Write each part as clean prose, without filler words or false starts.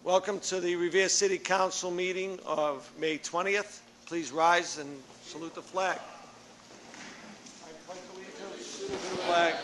Welcome to the Revere City Council meeting of May 20th. Please rise and salute the flag. I pledge allegiance to the flag.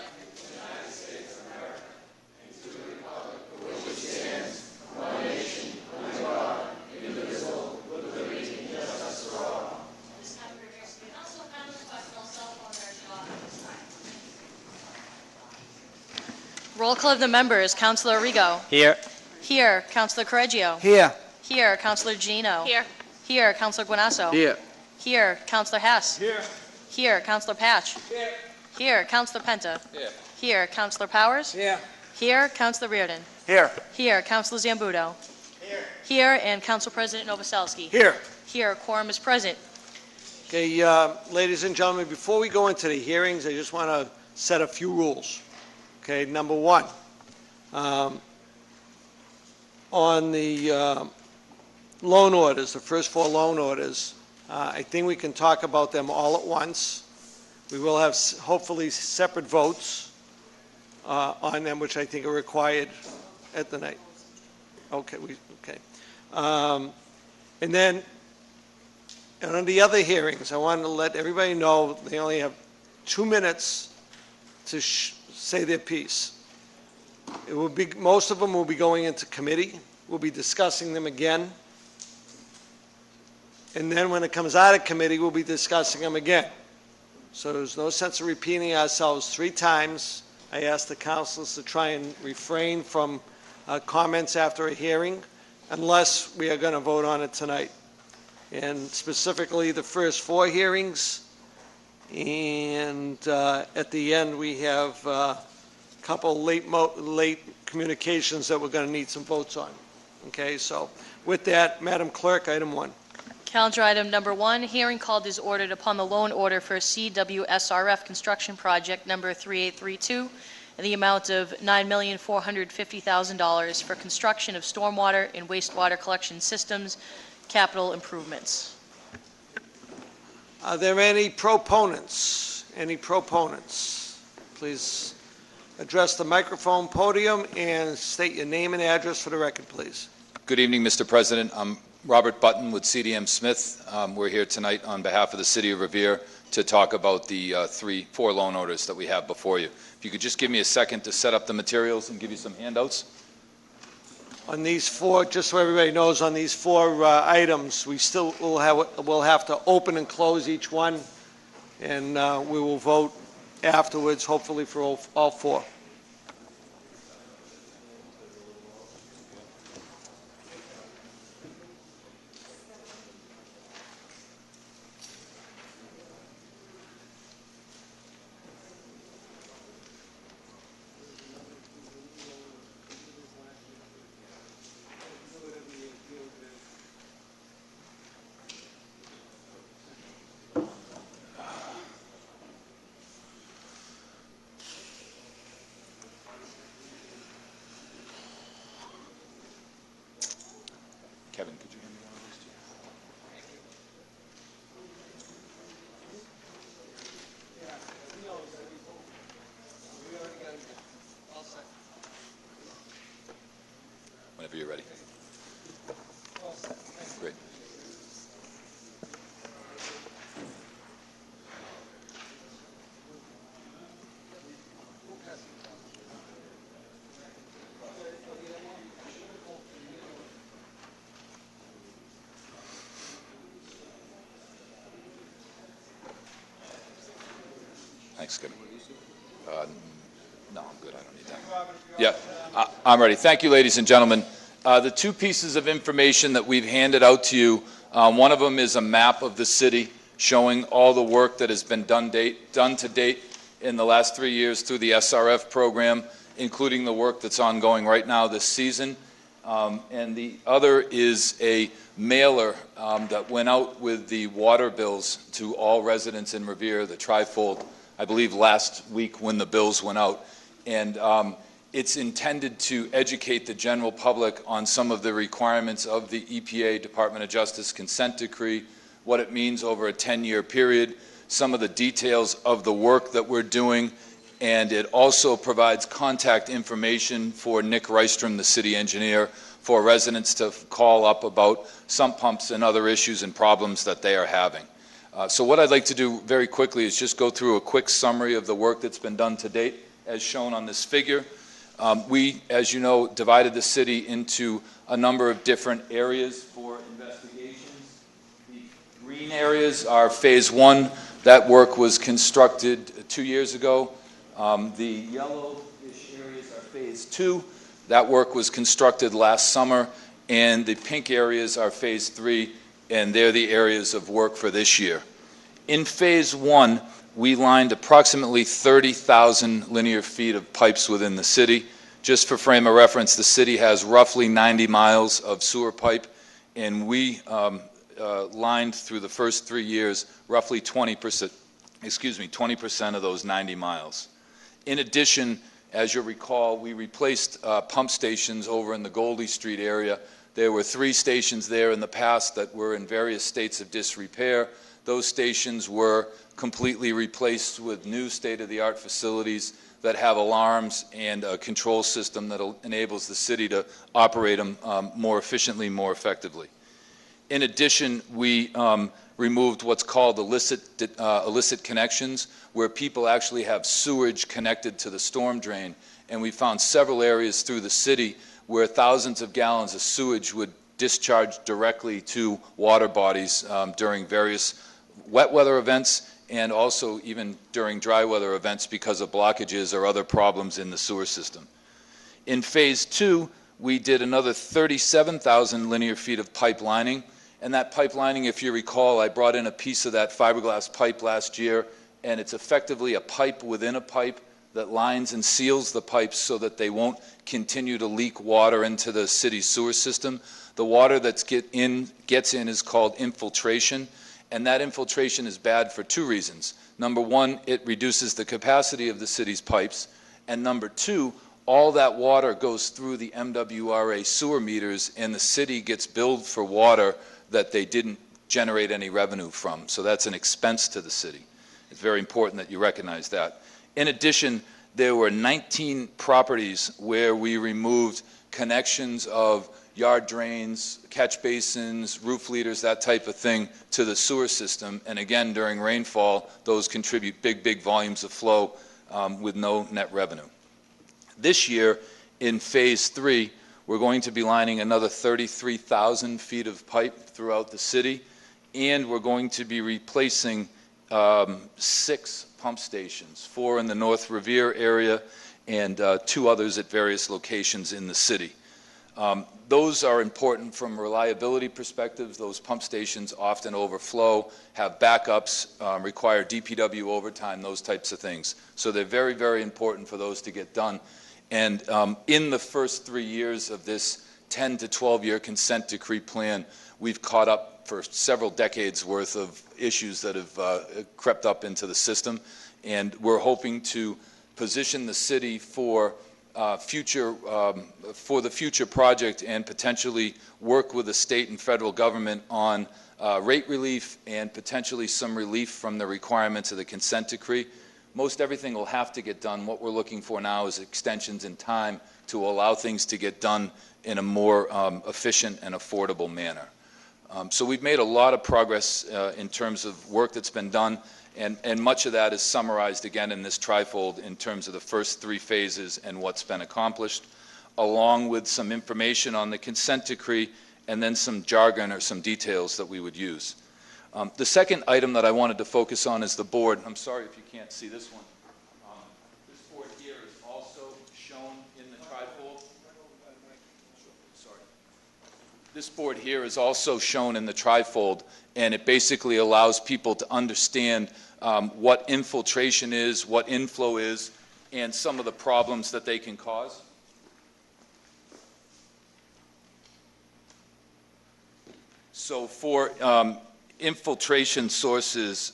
Roll call of the members. Councilor Arrigo. Here. Here. Councilor Correggio. Here. Here. Councilor Gino. Here. Here. Councilor Guanasso. Here. Here. Councilor Hess. Here. Here. Councilor Patch. Here. Here. Councilor Penta. Here. Here. Councilor Powers. Here. Here. Councilor Reardon. Here. Here. Councilor Zambuto. Here. Here. And Council President Novoselsky. Here. Here. Quorum is present. Okay, ladies and gentlemen, before we go into the hearings, I just want to set a few rules. Okay, number one, on the loan orders, the first four loan orders, I think we can talk about them all at once. We will have hopefully separate votes on them, which I think are required at the night. Okay, and then on the other hearings, I wanted to let everybody know they only have 2 minutes to say their piece. It will be, most of them will be going into committee. We'll be discussing them again. And then when it comes out of committee, we'll be discussing them again. So there's no sense of repeating ourselves 3 times. I ask the councilors to try and refrain from comments after a hearing unless we are going to vote on it tonight. And specifically the first 4 hearings, and at the end we have a couple late communications that we're going to need some votes on. Okay, so with that, Madam Clerk, item 1. Calendar item number 1, hearing called is ordered upon the loan order for CWSRF construction project number 3832 in the amount of $9,450,000 for construction of stormwater and wastewater collection systems capital improvements. Are there any proponents? Any proponents? Please address the microphone podium and state your name and address for the record, please. Good evening, Mr. President. I'm Robert Button with CDM Smith. We're here tonight on behalf of the City of Revere to talk about the 4 loan orders that we have before you. If you could just give me a second to set up the materials and give you some handouts. On these 4, just so everybody knows, on these 4 items, we still will have to open and close each one, and we will vote afterwards, hopefully for all 4. Kevin, could you hand me one of those two? Whenever you're ready. Great. Thanks, Kevin. No, I'm good. I don't need that. Yeah, I'm ready. Thank you, ladies and gentlemen. The 2 pieces of information that we've handed out to you, one of them is a map of the city showing all the work that has been done to date in the last 3 years through the SRF program, including the work that's ongoing right now this season. And the other is a mailer that went out with the water bills to all residents in Revere, the trifold, I believe last week when the bills went out. And it's intended to educate the general public on some of the requirements of the EPA Department of Justice consent decree, what it means over a 10-year period, some of the details of the work that we're doing, and it also provides contact information for Nick Rystrom, the city engineer, for residents to call up about sump pumps and other issues and problems that they are having. So what I'd like to do very quickly is just go through a quick summary of the work that's been done to date, as shown on this figure. We, as you know, divided the city into a number of different areas for investigations. The green areas are Phase 1. That work was constructed 2 years ago. The yellowish areas are Phase 2. That work was constructed last summer. And the pink areas are Phase 3, and they're the areas of work for this year. In Phase 1, we lined approximately 30,000 linear feet of pipes within the city. Just for frame of reference, the city has roughly 90 miles of sewer pipe, and we lined through the first 3 years roughly 20% of those 90 miles. In addition, as you'll recall, we replaced pump stations over in the Goldie Street area. There were 3 stations there in the past that were in various states of disrepair. Those stations were completely replaced with new state-of-the-art facilities that have alarms and a control system that enables the city to operate them more efficiently, more effectively. In addition, we removed what's called illicit connections, where people actually have sewage connected to the storm drain. And we found several areas through the city where thousands of gallons of sewage would discharge directly to water bodies during various wet weather events and also even during dry weather events because of blockages or other problems in the sewer system. In Phase 2, we did another 37,000 linear feet of pipelining. And that pipelining, if you recall, I brought in a piece of that fiberglass pipe last year, and it's effectively a pipe within a pipe that lines and seals the pipes so that they won't continue to leak water into the city's sewer system. The water that gets in is called infiltration, and that infiltration is bad for 2 reasons. Number 1, it reduces the capacity of the city's pipes, and number 2, all that water goes through the MWRA sewer meters, and the city gets billed for water that they didn't generate any revenue from. So that's an expense to the city. It's very important that you recognize that. In addition, there were 19 properties where we removed connections of yard drains, catch basins, roof leaders, that type of thing to the sewer system. And again, during rainfall, those contribute big volumes of flow with no net revenue. This year, in Phase 3, we're going to be lining another 33,000 feet of pipe throughout the city, and we're going to be replacing 6 pump stations, 4 in the North Revere area and 2 others at various locations in the city. Those are important from reliability perspectives. Those pump stations often overflow, have backups, require DPW overtime, those types of things. So they're very important for those to get done. And in the first 3 years of this 10 to 12-year consent decree plan, we've caught up for several decades worth of issues that have crept up into the system. And we're hoping to position the city for the future project and potentially work with the state and federal government on rate relief and potentially some relief from the requirements of the consent decree. Most everything will have to get done. What we're looking for now is extensions in time to allow things to get done in a more efficient and affordable manner. So we've made a lot of progress in terms of work that's been done, and much of that is summarized again in this trifold in terms of the first 3 phases and what's been accomplished, along with some information on the consent decree and then some jargon or some details that we would use. The second item that I wanted to focus on is the board. I'm sorry if you can't see this one. This board here is also shown in the trifold. Sorry. This board here is also shown in the trifold, and it basically allows people to understand what infiltration is, what inflow is, and some of the problems that they can cause. So for inflow sources,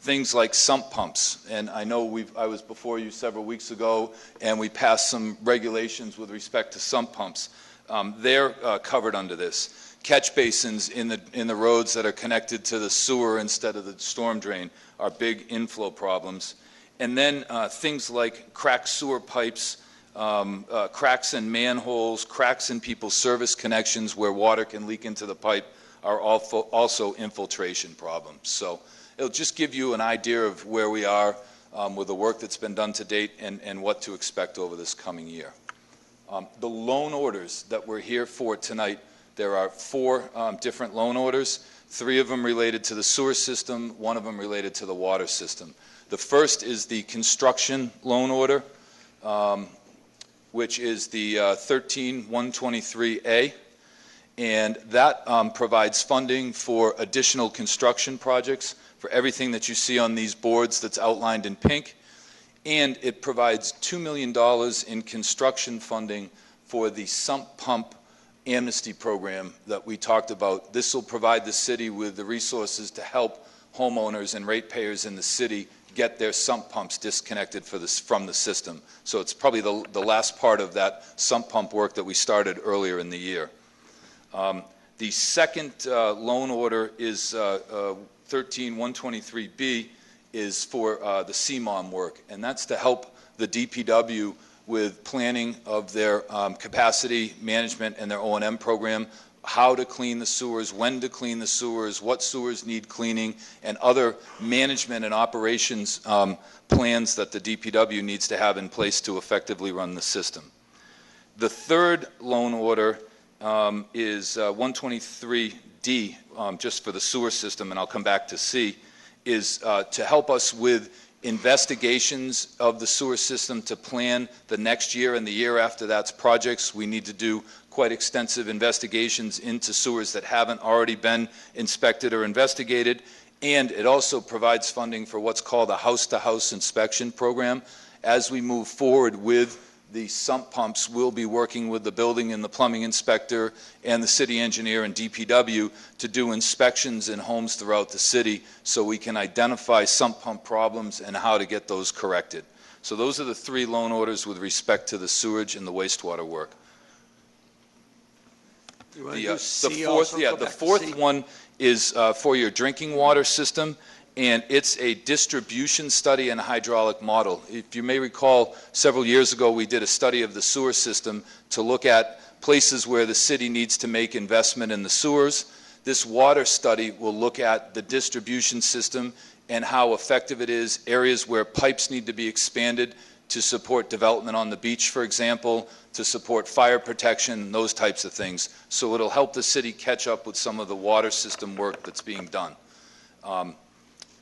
things like sump pumps. And I know I was before you several weeks ago, and we passed some regulations with respect to sump pumps. They're covered under this. Catch basins in the roads that are connected to the sewer instead of the storm drain are big inflow problems. And then things like cracked sewer pipes, cracks in manholes, cracks in people's service connections where water can leak into the pipe are also infiltration problems. So it'll just give you an idea of where we are with the work that's been done to date and what to expect over this coming year. The loan orders that we're here for tonight, there are 4 different loan orders, 3 of them related to the sewer system, 1 of them related to the water system. The first is the construction loan order, which is the 13123A, and that provides funding for additional construction projects for everything that you see on these boards that's outlined in pink, and it provides $2 million in construction funding for the sump pump amnesty program that we talked about. This will provide the city with the resources to help homeowners and ratepayers in the city get their sump pumps disconnected from the system. So it's probably the last part of that sump pump work that we started earlier in the year. The second loan order is 13123B, is for the CMOM work, and that's to help the DPW with planning of their capacity management and their O&M program, how to clean the sewers, when to clean the sewers, what sewers need cleaning, and other management and operations plans that the DPW needs to have in place to effectively run the system. The third loan order is 123D, just for the sewer system, and I'll come back to C, is to help us with investigations of the sewer system to plan the next year and the year after that's projects. We need to do quite extensive investigations into sewers that haven't already been inspected or investigated, and it also provides funding for what's called a house-to-house inspection program. As we move forward with the sump pumps, we'll be working with the building and the plumbing inspector and the city engineer and DPW to do inspections in homes throughout the city so we can identify sump pump problems and how to get those corrected. So those are the 3 loan orders with respect to the sewage and the wastewater work. The fourth one is for your drinking water system, and it's a distribution study and a hydraulic model. If you may recall, several years ago we did a study of the sewer system to look at places where the city needs to make investment in the sewers. This water study will look at the distribution system and how effective it is, areas where pipes need to be expanded to support development on the beach, for example, to support fire protection, those types of things. So it'll help the city catch up with some of the water system work that's being done.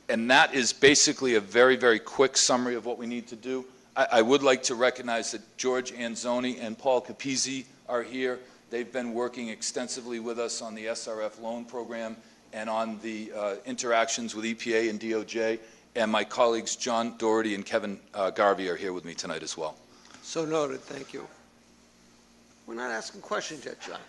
And that is basically a very, very quick summary of what we need to do. I would like to recognize that George Anzoni and Paul Capizzi are here. They've been working extensively with us on the SRF loan program and on the interactions with EPA and DOJ. And my colleagues John Doherty and Kevin Garvey are here with me tonight as well. So noted, thank you. We're not asking questions yet, John.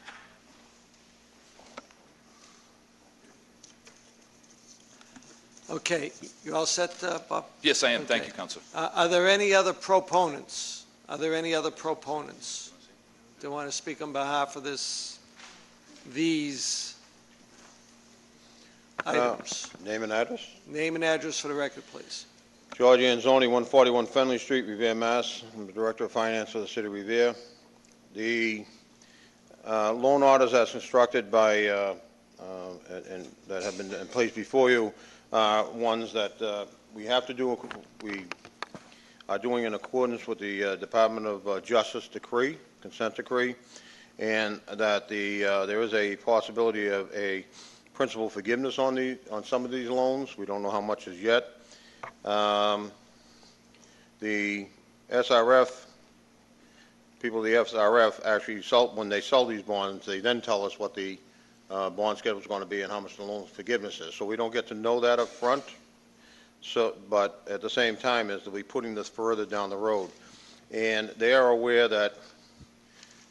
Okay, you all set, Bob? Yes, I am. Okay. Thank you, Councilor. Are there any other proponents? Are there any other proponents that want to speak on behalf of these items? Name and address? Name and address for the record, please. George Anzoni, 141 Fenley Street, Revere, Mass. I'm the Director of Finance of the City of Revere. The loan orders as constructed by and that have been in place before you ones that we have to do. We are doing in accordance with the Department of Justice decree, consent decree, and that there is a possibility of a principal forgiveness on some of these loans. We don't know how much is yet. The SRF people, the SRF actually when they sell these bonds, they then tell us what the bond schedule is going to be and how much the loan forgiveness is. So we don't get to know that up front. So, but at the same time, is to be putting this further down the road, and they are aware that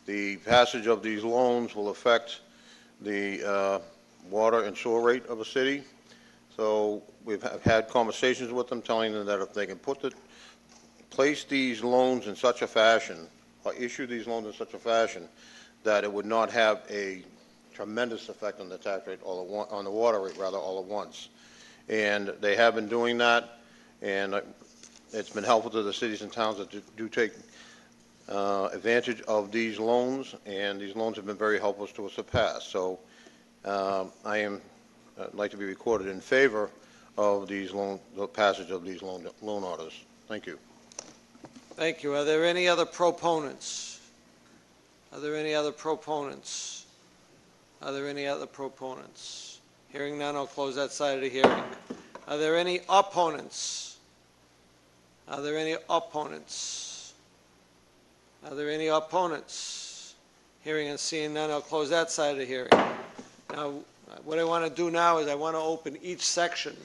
the passage of these loans will affect the water and sewer rate of a city. So we've had conversations with them, telling them that if they can place these loans in such a fashion, or issue these loans in such a fashion, that it would not have a tremendous effect on the tax rate on the water rate, rather, all at once. And they have been doing that, and it's been helpful to the cities and towns that do take advantage of these loans, and these loans have been very helpful to us in the past. So I'd like to be recorded in favor of the passage of these loan orders. Thank you. Thank you. Are there any other proponents? Are there any other proponents? Are there any other proponents? Hearing none, I'll close that side of the hearing. Are there any opponents? Are there any opponents? Are there any opponents? Hearing and seeing none, I'll close that side of the hearing. Now, what I want to do now is I want to open each section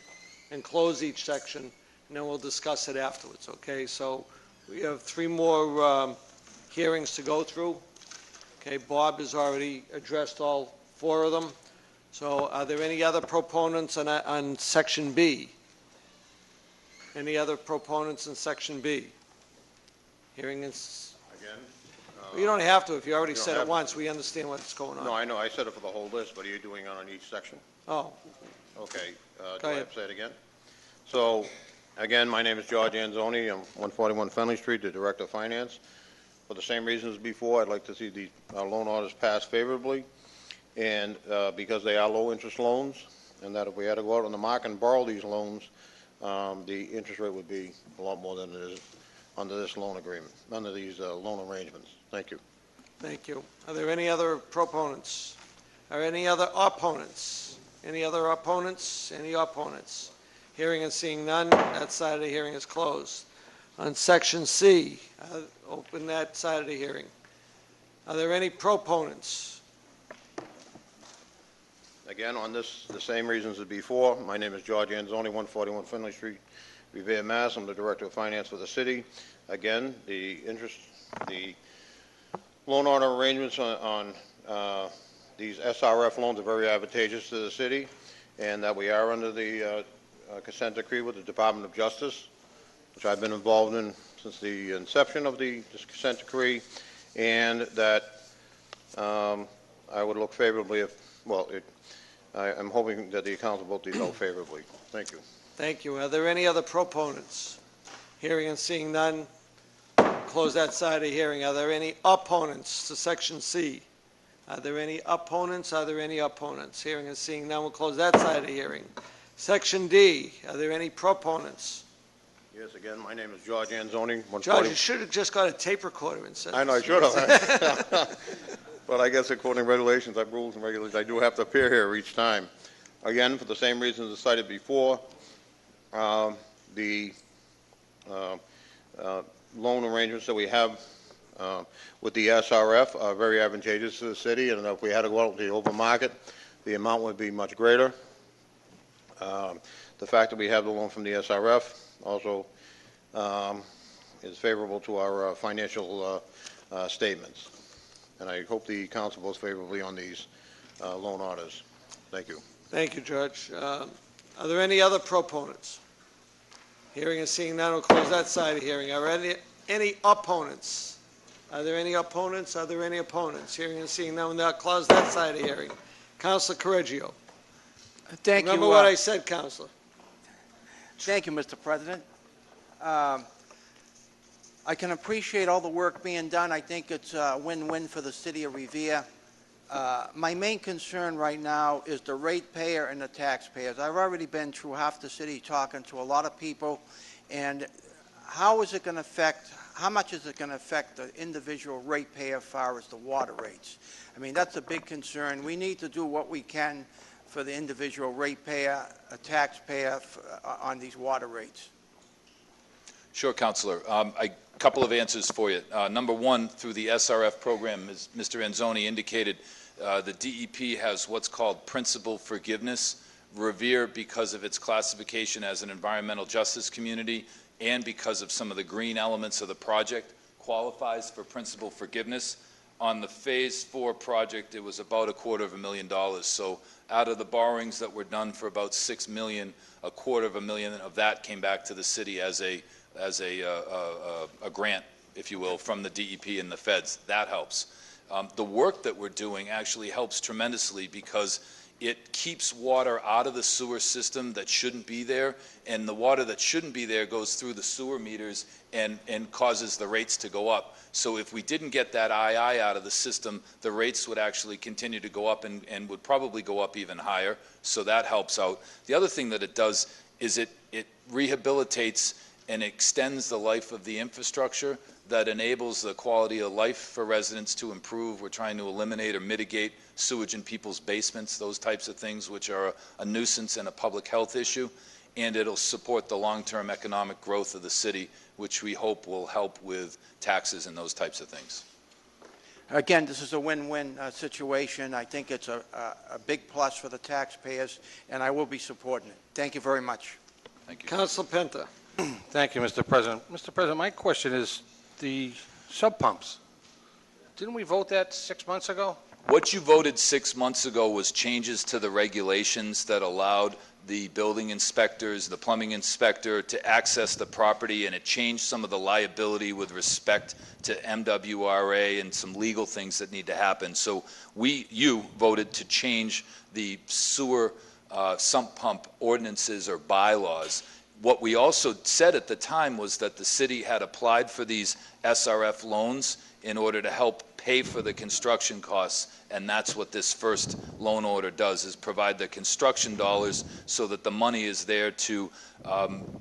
and close each section, and then we'll discuss it afterwards, okay? So we have 3 more hearings to go through. Okay, Bob has already addressed all 4 of them. So are there any other proponents on Section B? Any other proponents in Section B? Hearing is... Again? You don't have to. If you already You don't said have it to. once, we understand what's going on. No, I know. I said it for the whole list, but are you doing it on each section? Oh, Okay. Go Do I ahead. have to say it again? So, again, my name is George Anzoni. I'm 141 Fenley Street, the Director of Finance. For the same reasons before, I'd like to see the loan orders passed favorably, and because they are low-interest loans, and that if we had to go out on the market and borrow these loans, the interest rate would be a lot more than it is under this loan agreement, under these loan arrangements. Thank you. thank you. Are there any other proponents? Are any other opponents? Any other opponents? Any opponents? Hearing and seeing none, that side of the hearing is closed. On Section C, open that side of the hearing. Are there any proponents? Again, on this, the same reasons as before, my name is George Anzoni, 141 Finley Street, Revere, Mass. I'm the Director of Finance for the city. Again, the loan order arrangements on these SRF loans are very advantageous to the city, and that we are under the consent decree with the Department of Justice, which I've been involved in since the inception of this consent decree, and that I would look favorably if, I'm hoping that the council vote these out favorably. Thank you. Thank you. Are there any other proponents? Hearing and seeing none, close that side of the hearing. Are there any opponents to Section C? Are there any opponents? Are there any opponents? Hearing and seeing none, we'll close that side of the hearing. Section D, are there any proponents? Yes, again, my name is George Anzoni. George, you should have just got a tape recorder and said. I know, I should have. But I guess according to regulations, rules and regulations, I do have to appear here each time. Again, for the same reasons as cited before, the loan arrangements that we have with the SRF are very advantageous to the city, and if we had to go out to the open market, the amount would be much greater. The fact that we have the loan from the SRF also is favorable to our financial statements. And I hope the council votes favorably on these loan orders. Thank you. Thank you, George. Are there any other proponents? Hearing and seeing none, we'll close that side of the hearing. Are there any opponents? Are there any opponents? Are there any opponents? Hearing and seeing none, we'll now close that side of the hearing. Councilor Correggio. Thank you. Remember what I said, Councilor. Thank you, Mr. President. I can appreciate all the work being done. I think it's a win-win for the city of Revere. My main concern right now is the ratepayer and the taxpayers. I've already been through half the city talking to a lot of people, and how much is it going to affect the individual ratepayer as far as the water rates? I mean, that's a big concern. We need to do what we can for the individual ratepayer, a taxpayer on these water rates. Sure, Councilor. A couple of answers for you. Number one, through the SRF program, as Mr. Anzoni indicated, the DEP has what's called principal forgiveness. Revere, because of its classification as an environmental justice community and because of some of the green elements of the project, qualifies for principal forgiveness. On the Phase 4 project, it was about $250,000. So out of the borrowings that were done for about $6 million, $250,000 of that came back to the city as a grant, if you will, from the DEP and the feds. That helps. The work that we're doing actually helps tremendously because it keeps water out of the sewer system that shouldn't be there, and the water that shouldn't be there goes through the sewer meters and causes the rates to go up. So if we didn't get that II out of the system, the rates would actually continue to go up and would probably go up even higher, so that helps out. The other thing that it does is it rehabilitates and extends the life of the infrastructure that enables the quality of life for residents to improve. We're trying to eliminate or mitigate sewage in people's basements, those types of things, which are a nuisance and a public health issue. And it'll support the long-term economic growth of the city, which we hope will help with taxes and those types of things. Again, this is a win-win situation. I think it's a big plus for the taxpayers, and I will be supporting it. Thank you very much. Thank you. Council Penta. Thank you, Mr. President. Mr. President, my question is the sub pumps. Didn't we vote that 6 months ago? What you voted 6 months ago was changes to the regulations that allowed the building inspectors, the plumbing inspector to access the property, and it changed some of the liability with respect to MWRA and some legal things that need to happen. So you voted to change the sewer sump pump ordinances or bylaws. What we also said at the time was that the city had applied for these SRF loans in order to help pay for the construction costs, and that's what this first loan order does, is provide the construction dollars so that the money is there to,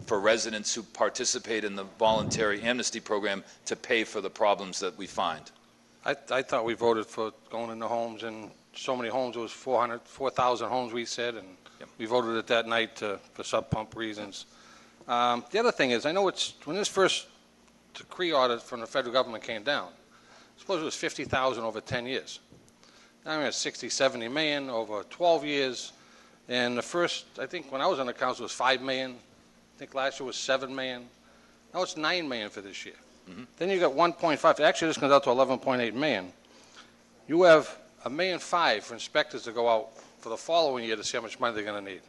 for residents who participate in the voluntary amnesty program to pay for the problems that we find. I thought we voted for going into homes, and so many homes, it was 4,000 homes we said, and Yep. we voted it that night for sub pump reasons. The other thing is, I know it's, when this first decree order from the federal government came down, I suppose it was 50,000 over 10 years. Now we're at 60, 70 million over 12 years. And the first, I think when I was on the council, it was 5 million. I think last year was 7 million. Now it's 9 million for this year. Mm-hmm. Then you got 1.5. Actually, this comes out to 11.8 million. You have $1.5 million for inspectors to go out for the following year to see how much money they're going to need.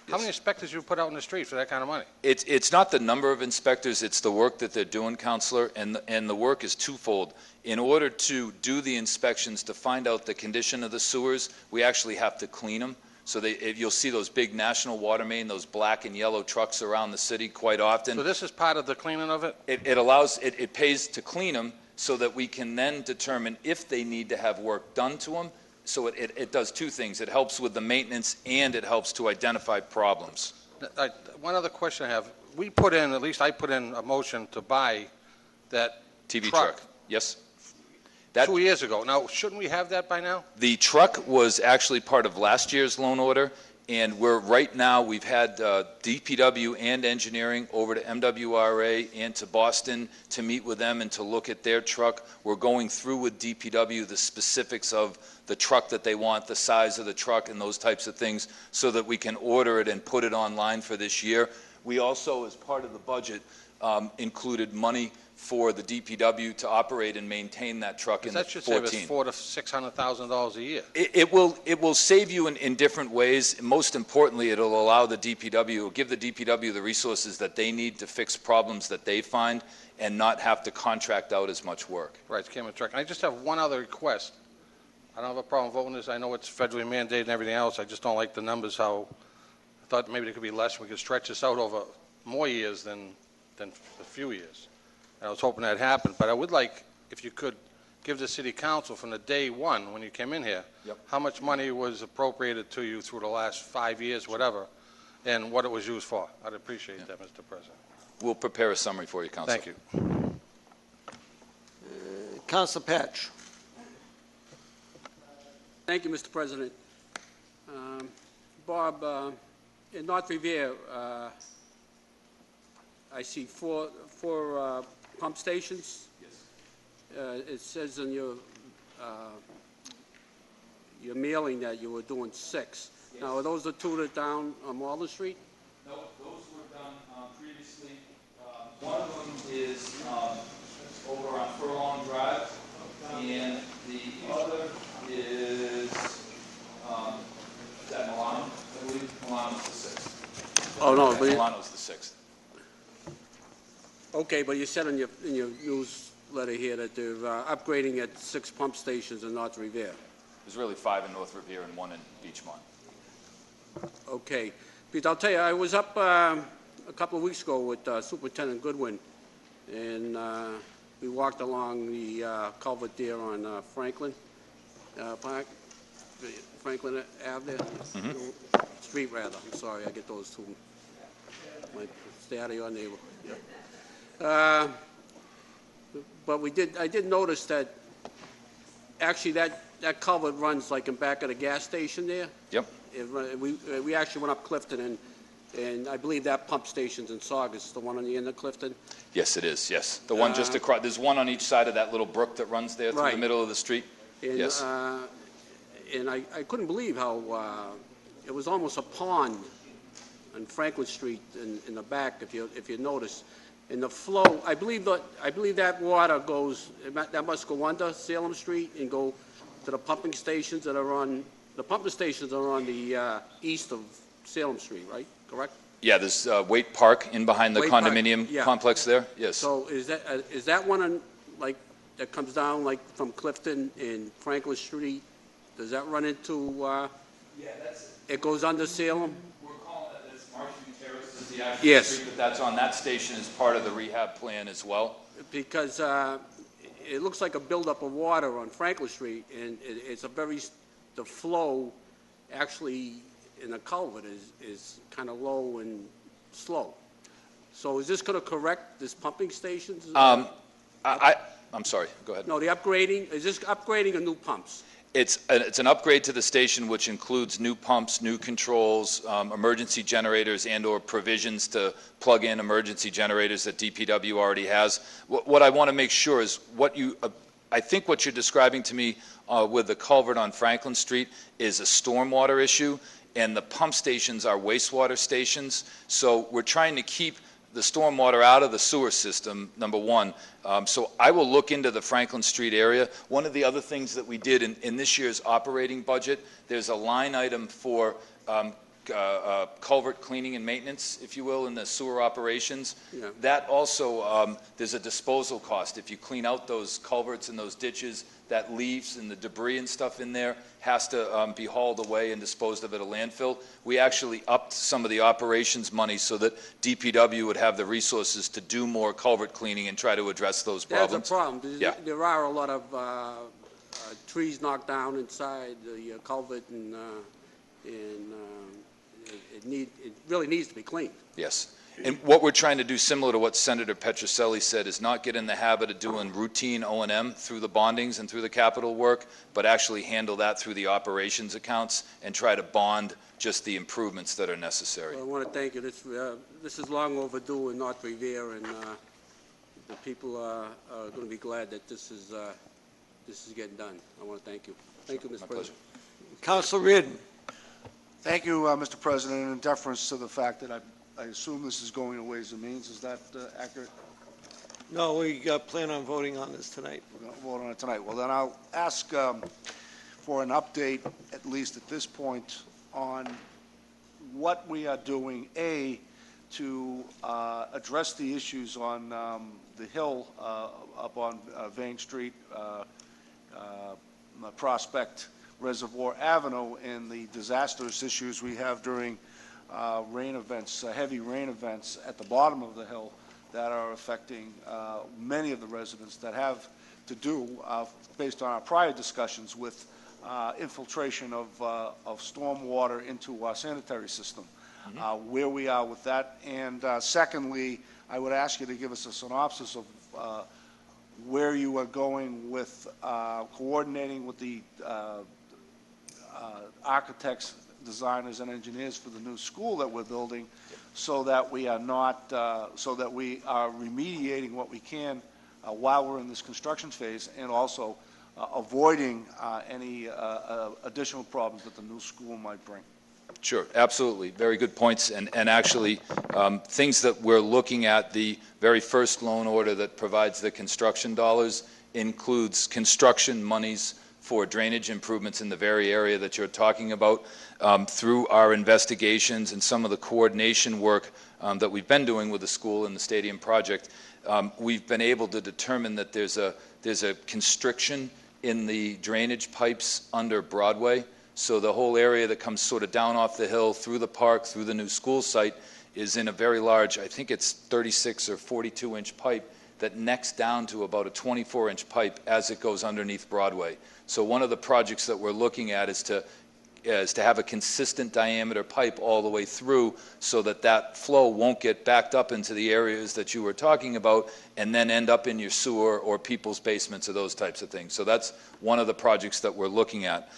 How many inspectors you put out in the street for that kind of money? It's not the number of inspectors, it's the work that they're doing, Counselor, and the work is twofold. In order to do the inspections to find out the condition of the sewers, we actually have to clean them. So you'll see those big national water main, those black and yellow trucks around the city quite often. So this is part of the cleaning of it? It pays to clean them so that we can then determine if they need to have work done to them. So it does two things. It helps with the maintenance and it helps to identify problems. One other question I have. We put in, at least I put in a motion to buy that TV truck. Yes. 2 years ago. Now, shouldn't we have that by now? The truck was actually part of last year's loan order, and right now, we've had DPW and engineering over to MWRA and to Boston to meet with them and to look at their truck. We're going through with DPW the specifics of the truck that they want, the size of the truck, and those types of things, so that we can order it and put it online for this year. We also, as part of the budget, included money for the DPW to operate and maintain that truck in the 14. That should save us $400,000 to $600,000 a year. It will save you in different ways. Most importantly, it'll allow the DPW, give the DPW the resources that they need to fix problems that they find and not have to contract out as much work. Right, it's camera truck. I just have one other request. I don't have a problem voting this. I know it's federally mandated and everything else. I just don't like the numbers, how I thought maybe there could be less. We could stretch this out over more years than a few years. I was hoping that happened, but I would like, if you could, give the city council from the day one when you came in here, Yep. how much money was appropriated to you through the last 5 years, whatever, and what it was used for. I'd appreciate that, Mr. President. We'll prepare a summary for you, Council. Thank you. Council Patch. Thank you, Mr. President. Bob, in North Revere, I see four pump stations. Yes. It says in your mailing that you were doing 6. Yes. Now, are those the two that are down on Marlin Street? No, those were done previously. One of them is over on Furlong Drive, and the other is at Milano, I believe. Milano's the 6th. Oh, no. Milano's the 6th. Okay, but you said in your newsletter here that they're upgrading at 6 pump stations in North Revere. There's really 5 in North Revere and 1 in Beachmont. Okay. Because I'll tell you, I was up a couple of weeks ago with Superintendent Goodwin, and we walked along the culvert there on Franklin Park, Franklin Ave there. Street, rather. I'm sorry, I get those two. Stay out of your neighbor. Yeah. But I did notice that actually that culvert runs like in back of the gas station there. Yep. We actually went up Clifton, and I believe that pump station's in Saugus, the one on the end of Clifton. Yes, it is, yes. The one just across, there's one on each side of that little brook that runs there through the Right. middle of the street. And, Yes. And I couldn't believe how it was almost a pond on Franklin Street in the back, if you notice. And the flow, I believe that water goes, that must go under Salem Street and go to the pumping stations that are on, the pumping stations are on the east of Salem Street, right? Correct? Yeah, there's Waite Park in behind the Waite Park, condominium yeah. complex there, yes. So is that one on, like, that comes down like from Clifton and Franklin Street? Does that run into, Yeah, that's, it goes under Salem? we're calling it, this Marshview Terrace is the actual Yes. street that that's on. That station is part of the rehab plan as well. Because it looks like a buildup of water on Franklin Street, and it's the flow actually in the culvert is kind of low and slow. So is this going to correct this pumping stations? I'm sorry, go ahead. No, the upgrading, is this upgrading or new pumps? It's an upgrade to the station, which includes new pumps, new controls, emergency generators, and/or provisions to plug in emergency generators that DPW already has. What I want to make sure is I think what you're describing to me with the culvert on Franklin Street is a stormwater issue, and the pump stations are wastewater stations. So we're trying to keep the stormwater out of the sewer system, number one. So I will look into the Franklin Street area. One of the other things that we did in this year's operating budget, there's a line item for culvert cleaning and maintenance, if you will, in the sewer operations. Yeah. That also, there's a disposal cost. If you clean out those culverts and those ditches, that leaves and the debris and stuff in there has to be hauled away and disposed of at a landfill. We actually upped some of the operations money so that DPW would have the resources to do more culvert cleaning and try to address those problems. That's a problem. Yeah. There are a lot of trees knocked down inside the culvert, and it really needs to be cleaned. Yes. And what we're trying to do, similar to what Senator Petroselli said, is not get in the habit of doing routine O&M through the bondings and through the capital work, but actually handle that through the operations accounts and try to bond just the improvements that are necessary. Well, I want to thank you. This is long overdue in North Revere, and the people are going to be glad that this is getting done. I want to thank you. Thank you, Mr. My President. Councilor Reardon. Thank you, Mr. President. In deference to the fact that I assume this is going to Ways and Means, is that accurate? No, we plan on voting on this tonight. We're going to vote on it tonight. Well, then I'll ask for an update, at least at this point, on what we are doing, A, to address the issues on the hill up on Vane Street, Prospect, Reservoir Avenue, and the disastrous issues we have during rain events, heavy rain events at the bottom of the hill that are affecting many of the residents that have to do, based on our prior discussions, with infiltration of storm water into our sanitary system, where we are with that. And secondly, I would ask you to give us a synopsis of where you are going with coordinating with the architects, designers, and engineers for the new school that we're building, so that we are not, so that we are remediating what we can while we're in this construction phase, and also avoiding any additional problems that the new school might bring. Sure, absolutely. Very good points. And actually, things that we're looking at, the very first loan order that provides the construction dollars includes construction monies for drainage improvements in the very area that you're talking about. Through our investigations and some of the coordination work that we've been doing with the school and the stadium project, we've been able to determine that there's a constriction in the drainage pipes under Broadway. So the whole area that comes sort of down off the hill, through the park, through the new school site, is in a very large, I think it's 36 or 42-inch pipe that necks down to about a 24-inch pipe as it goes underneath Broadway. So one of the projects that we're looking at is to have a consistent diameter pipe all the way through so that that flow won't get backed up into the areas that you were talking about and then end up in your sewer or people's basements or those types of things. So that's one of the projects that we're looking at.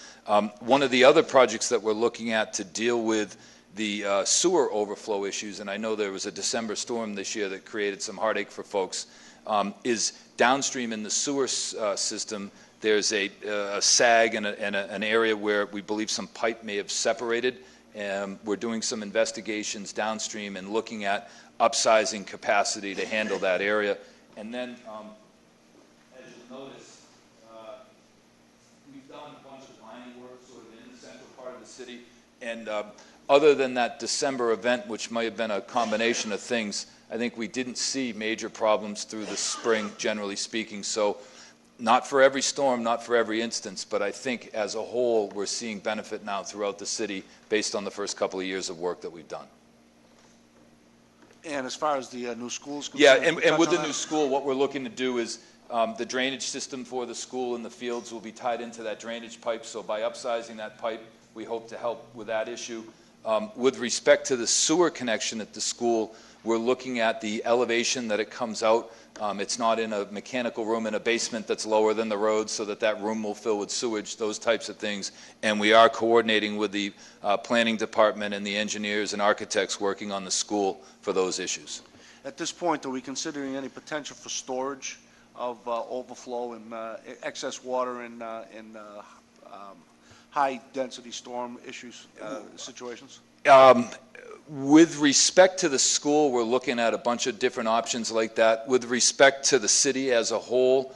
One of the other projects that we're looking at to deal with the sewer overflow issues, and I know there was a December storm this year that created some heartache for folks, is downstream in the sewer system. There's a sag and an area where we believe some pipe may have separated, and we're doing some investigations downstream and looking at upsizing capacity to handle that area. And then, as you'll notice, we've done a bunch of lining work sort of in the central part of the city, and other than that December event, which might have been a combination of things, I think we didn't see major problems through the spring, generally speaking. So not for every storm, not for every instance, but I think as a whole, we're seeing benefit now throughout the city based on the first couple of years of work that we've done. And as far as the new schools Yeah, concerned, and with the new school, what we're looking to do is the drainage system for the school and the fields will be tied into that drainage pipe. So by upsizing that pipe, we hope to help with that issue. With respect to the sewer connection at the school, we're looking at the elevation that it comes out. It's not in a mechanical room in a basement that's lower than the road so that that room will fill with sewage, those types of things. And we are coordinating with the planning department and the engineers and architects working on the school for those issues. At this point, are we considering any potential for storage of overflow and excess water in high-density storm issues, situations? With respect to the school, we're looking at a bunch of different options like that. With respect to the city as a whole,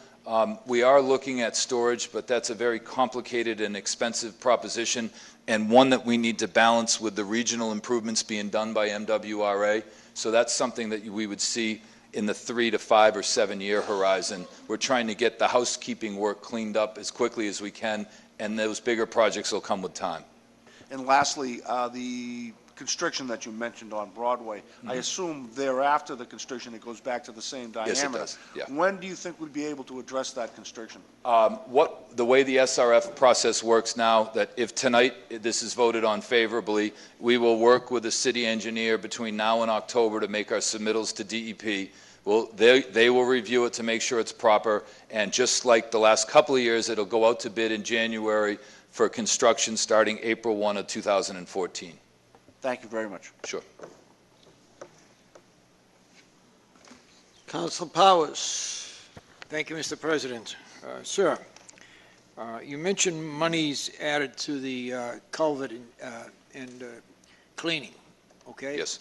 we are looking at storage, but that's a very complicated and expensive proposition, and one that we need to balance with the regional improvements being done by MWRA. So that's something that we would see in the 3 to 5 or 7 year horizon. We're trying to get the housekeeping work cleaned up as quickly as we can, and those bigger projects will come with time. And lastly, the constriction that you mentioned on Broadway, I assume thereafter the constriction, it goes back to the same diameter. Yes, it does. Yeah. When do you think we'd be able to address that constriction? The way the SRF process works now, that if tonight this is voted on favorably, we will work with the city engineer between now and October to make our submittals to DEP. They will review it to make sure it's proper, and just like the last couple of years, it'll go out to bid in January for construction starting April 1 of 2014. Thank you very much. Sure. Council Powers. Thank you, Mr. President. Sir, you mentioned monies added to the culvert and cleaning, okay? Yes.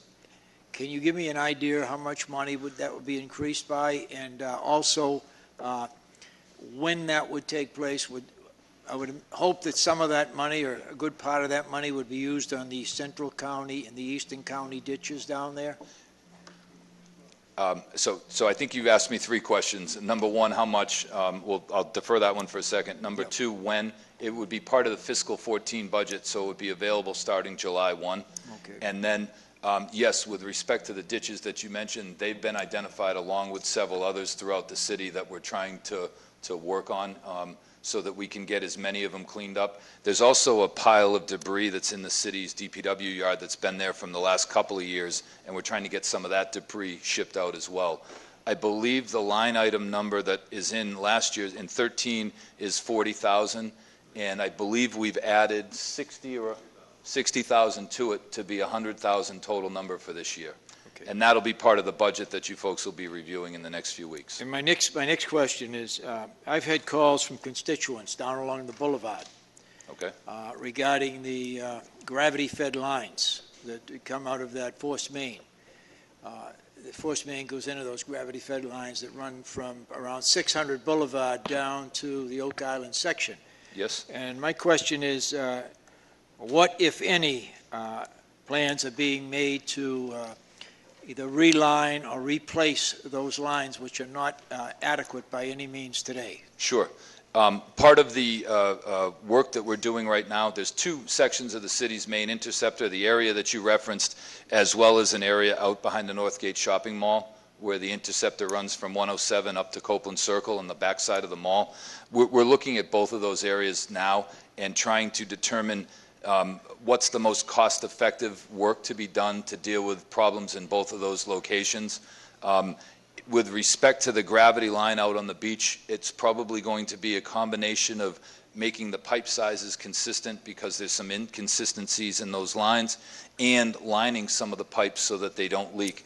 Can you give me an idea how much money that would be increased by, and also when that would take place? I would hope that some of that money, or a good part of that money, would be used on the Central County and the Eastern County ditches down there. So I think you've asked me 3 questions. Number 1, how much? I'll defer that one for a second. Number 2, when? It would be part of the fiscal 14 budget, so it would be available starting July 1. Okay. And then, yes, with respect to the ditches that you mentioned, they've been identified along with several others throughout the city that we're trying to work on. So that we can get as many of them cleaned up. There's also a pile of debris that's in the city's DPW yard that's been there from the last couple of years, and we're trying to get some of that debris shipped out as well. I believe the line item number that is in last year's, in 13, is 40,000, and I believe we've added 60,000 to it to be 100,000 total number for this year. Okay. And that'll be part of the budget that you folks will be reviewing in the next few weeks. And my next question is, I've had calls from constituents down along the boulevard. Okay. Regarding the gravity-fed lines that come out of that force main. The force main goes into those gravity-fed lines that run from around 600 Boulevard down to the Oak Island section. Yes. And my question is, what, if any, plans are being made to either reline or replace those lines which are not adequate by any means today? Sure. Part of the work that we're doing right now, there's two sections of the city's main interceptor, the area that you referenced, as well as an area out behind the Northgate Shopping Mall, where the interceptor runs from 107 up to Copeland Circle on the backside of the mall. We're looking at both of those areas now and trying to determine what's the most cost-effective work to be done to deal with problems in both of those locations. With respect to the gravity line out on the beach, it's probably going to be a combination of making the pipe sizes consistent because there's some inconsistencies in those lines, and lining some of the pipes so that they don't leak.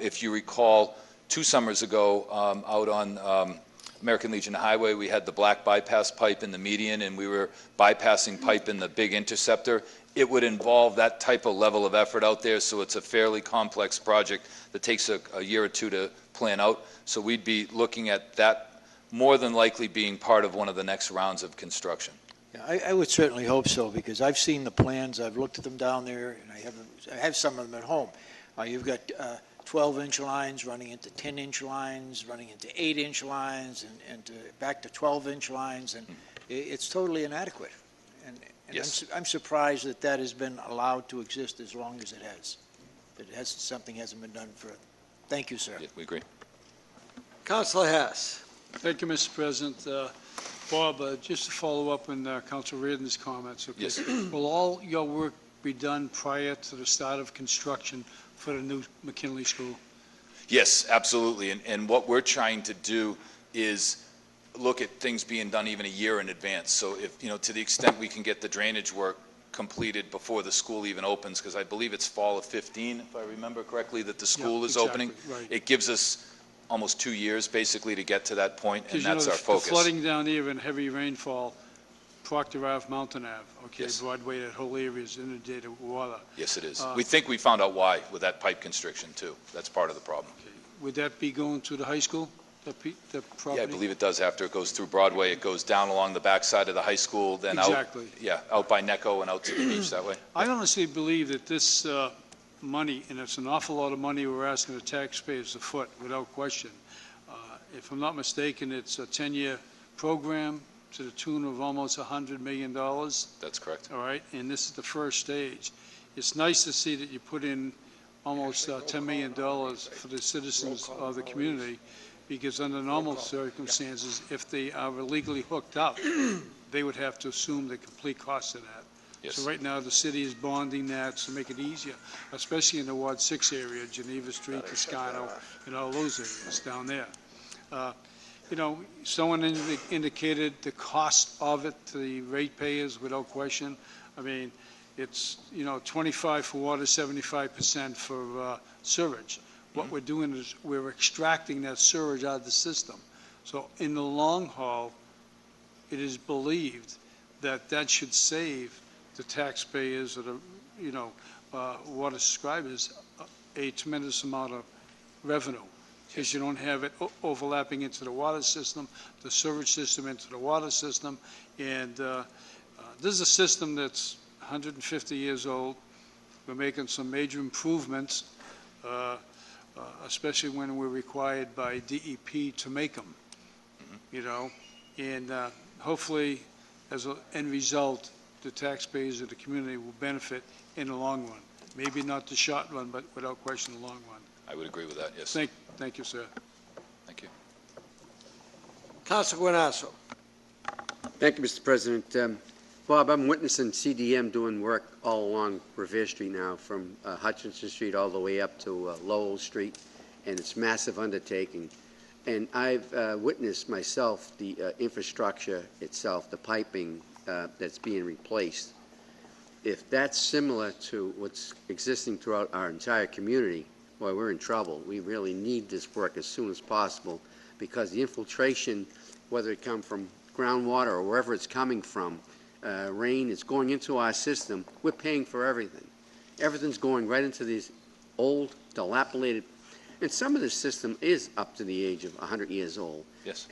If you recall, 2 summers ago, out on American Legion Highway, we had the black bypass pipe in the median, and we were bypassing pipe in the big interceptor. It would involve that type of level of effort out there, so it's a fairly complex project that takes a year or two to plan out. So we'd be looking at that more than likely being part of one of the next rounds of construction. Yeah, I would certainly hope so, because I've seen the plans, I've looked at them down there, and I have some of them at home. You've got 12-inch lines running into 10-inch lines, running into 8-inch lines, and back to 12-inch lines, and it's totally inadequate. And Yes. I'm surprised that that has been allowed to exist as long as it has. That something hasn't been done for it. Thank you, sir. Yeah, we agree. Councilor Hess. Thank you, Mr. President. Bob, just to follow up on Councilor Reardon's comments. Okay. Yes. Will all your work be done prior to the start of construction for the new McKinley School? Yes, absolutely. And what we're trying to do is look at things being done even a year in advance. So if, to the extent we can get the drainage work completed before the school even opens, because I believe it's fall of 15, if I remember correctly, that the school is opening. Right. It gives us almost 2 years, basically, to get to that point, and Because, that's our focus. the flooding down here in heavy rainfall, Proctor Ave, Mountain Ave, okay, Yes. Broadway, that whole area is inundated with water. Yes, it is. We think we found out why with that pipe constriction, too. That's part of the problem. Okay. Would that be going to the high school, the property? Yeah, I believe it does. After it goes through Broadway, it goes down along the backside of the high school, then out. Exactly. Yeah, out by Necco and out to the beach that way. I honestly believe that this money, and it's an awful lot of money we're asking the taxpayers to foot, without question. If I'm not mistaken, it's a 10-year program to the tune of almost $100 million. That's correct. All right, and this is the first stage. It's nice to see that you put in almost $10 million for the citizens of the community, because under normal circumstances, if they are illegally hooked up, they would have to assume the complete cost of that. Yes. So right now, the city is bonding that to make it easier, especially in the Ward 6 area, Geneva Street, Toscano, and all those areas down there. Someone indicated the cost of it to the ratepayers, without question. I mean, it's, 25 for water, 75% for sewage. What we're doing is we're extracting that sewage out of the system. So in the long haul, it is believed that that should save the taxpayers or the, water subscribers a tremendous amount of revenue, because you don't have it overlapping into the water system, the sewage system into the water system. And this is a system that's 150 years old. We're making some major improvements, especially when we're required by DEP to make them, and hopefully, as an end result, the taxpayers of the community will benefit in the long run. Maybe not the short run, but without question, the long run. I would agree with that, yes. Thank you, sir. Thank you. Councilor Guanasso. Thank you, Mr. President. Bob, I'm witnessing CDM doing work all along Revere Street now, from Hutchinson Street all the way up to Lowell Street, and it's a massive undertaking. And I've witnessed myself the infrastructure itself, the piping that's being replaced. If that's similar to what's existing throughout our entire community, boy, we're in trouble. We really need this work as soon as possible, because the infiltration, whether it come from groundwater or wherever it's coming from, rain is going into our system. We're paying for everything. Everything's going right into these old, dilapidated, and some of the system is up to the age of 100 years old. Yes.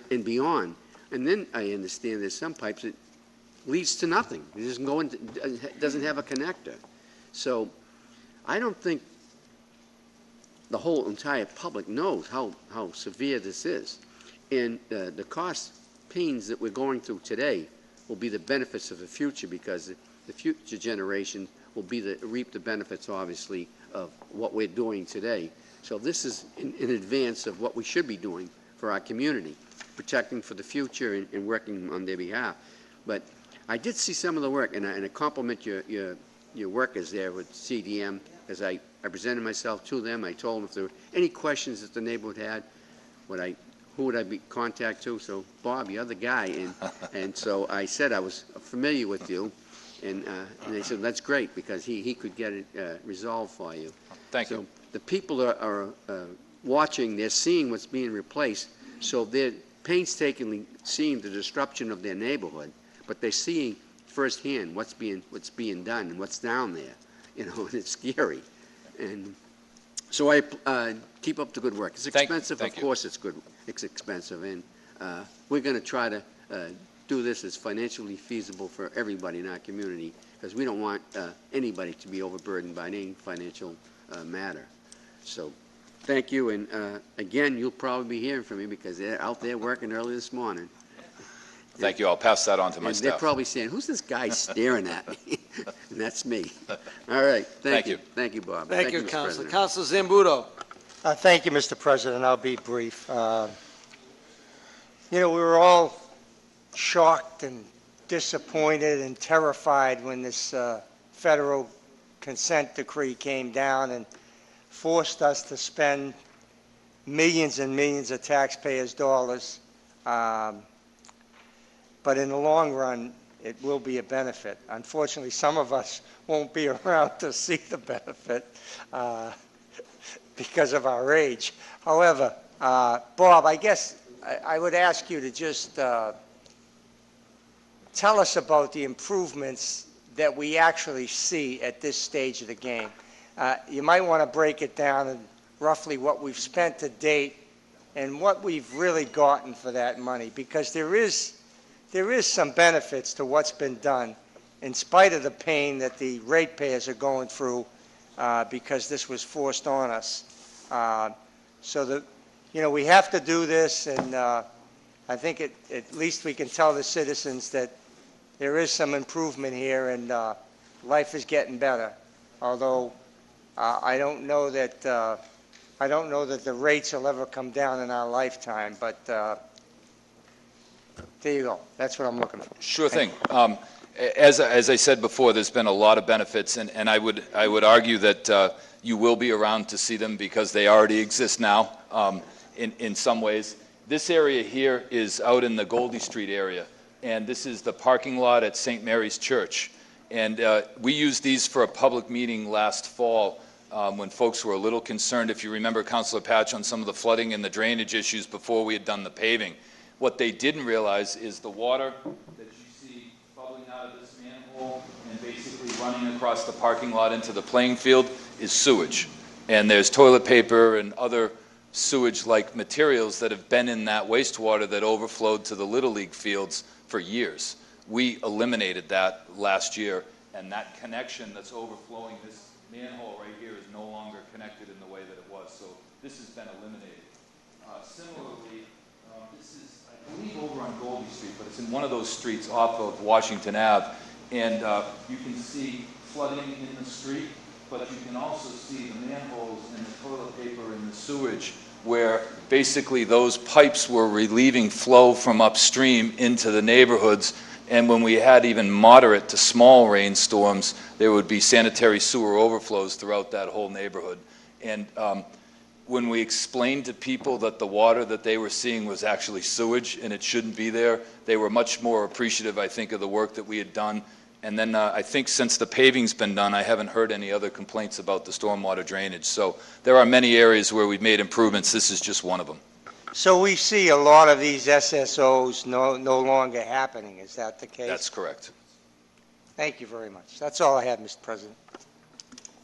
And beyond. And then I understand there's some pipes that leads to nothing. It doesn't go into, doesn't have a connector. So I don't think the whole entire public knows how severe this is. And the cost pains that we're going through today will be the benefits of the future, because the future generation will reap the benefits, obviously, of what we're doing today. So this is in advance of what we should be doing for our community, protecting for the future and working on their behalf. But I did see some of the work, and I compliment your workers there with CDM, as I presented myself to them. I told them if there were any questions that the neighborhood had, who would I be contact to? So, Bob, you're the guy. And so I said I was familiar with you, and they said, that's great, because he could get it resolved for you. Thank you. The people are watching, they're seeing what's being replaced, so they're painstakingly seeing the disruption of their neighborhood, but they're seeing firsthand what's being done and what's down there, and it's scary. And so I keep up the good work. It's expensive, of course it's good. It's expensive, and we're going to try to do this as financially feasible for everybody in our community, because we don't want anybody to be overburdened by any financial matter. So thank you, and again, you'll probably be hearing from me, because they're out there working early this morning. Thank you. I'll pass that on to my and staff. They're probably saying, who's this guy staring at me? And that's me. All right. Thank you. Thank you, Bob. Thank you, Mr. Councilor. President. Councilor Zambudo. Thank you, Mr. President. I'll be brief. We were all shocked and disappointed and terrified when this federal consent decree came down and forced us to spend millions and millions of taxpayers' dollars. But in the long run, it will be a benefit. Unfortunately, some of us won't be around to see the benefit because of our age. However, Bob, I guess I would ask you to just tell us about the improvements that we actually see at this stage of the game. You might want to break it down and roughly what we've spent to date and what we've really gotten for that money, because there is some benefits to what's been done in spite of the pain that the ratepayers are going through because this was forced on us. So we have to do this, and I think at least we can tell the citizens that there is some improvement here, and life is getting better. Although I don't know that the rates will ever come down in our lifetime, but there you go. That's what I'm looking for. Sure thing. As I said before, there's been a lot of benefits, and I would argue that you will be around to see them because they already exist now in some ways. This area here is out in the Goldie Street area, and this is the parking lot at St. Mary's Church. And we used these for a public meeting last fall when folks were a little concerned, if you remember, Councilor Patch, on some of the flooding and the drainage issues before we had done the paving. What they didn't realize is the water that you see bubbling out of this manhole and basically running across the parking lot into the playing field is sewage. And there's toilet paper and other sewage-like materials that have been in that wastewater that overflowed to the Little League fields for years. We eliminated that last year, and that connection that's overflowing this manhole right here is no longer connected in the way that it was. So this has been eliminated. Similarly, this is, I believe, over on Goldie Street, but it's in one of those streets off of Washington Ave. And you can see flooding in the street, but you can also see the manholes and the toilet paper and the sewage where basically those pipes were relieving flow from upstream into the neighborhoods. And when we had even moderate to small rainstorms, there would be sanitary sewer overflows throughout that whole neighborhood. And when we explained to people that the water that they were seeing was actually sewage and it shouldn't be there, they were much more appreciative, I think, of the work that we had done. And then I think since the paving's been done, I haven't heard any other complaints about the stormwater drainage. So there are many areas where we've made improvements. This is just one of them. So we see a lot of these SSOs no longer happening. Is that the case? That's correct. Thank you very much. That's all I have, Mr. President.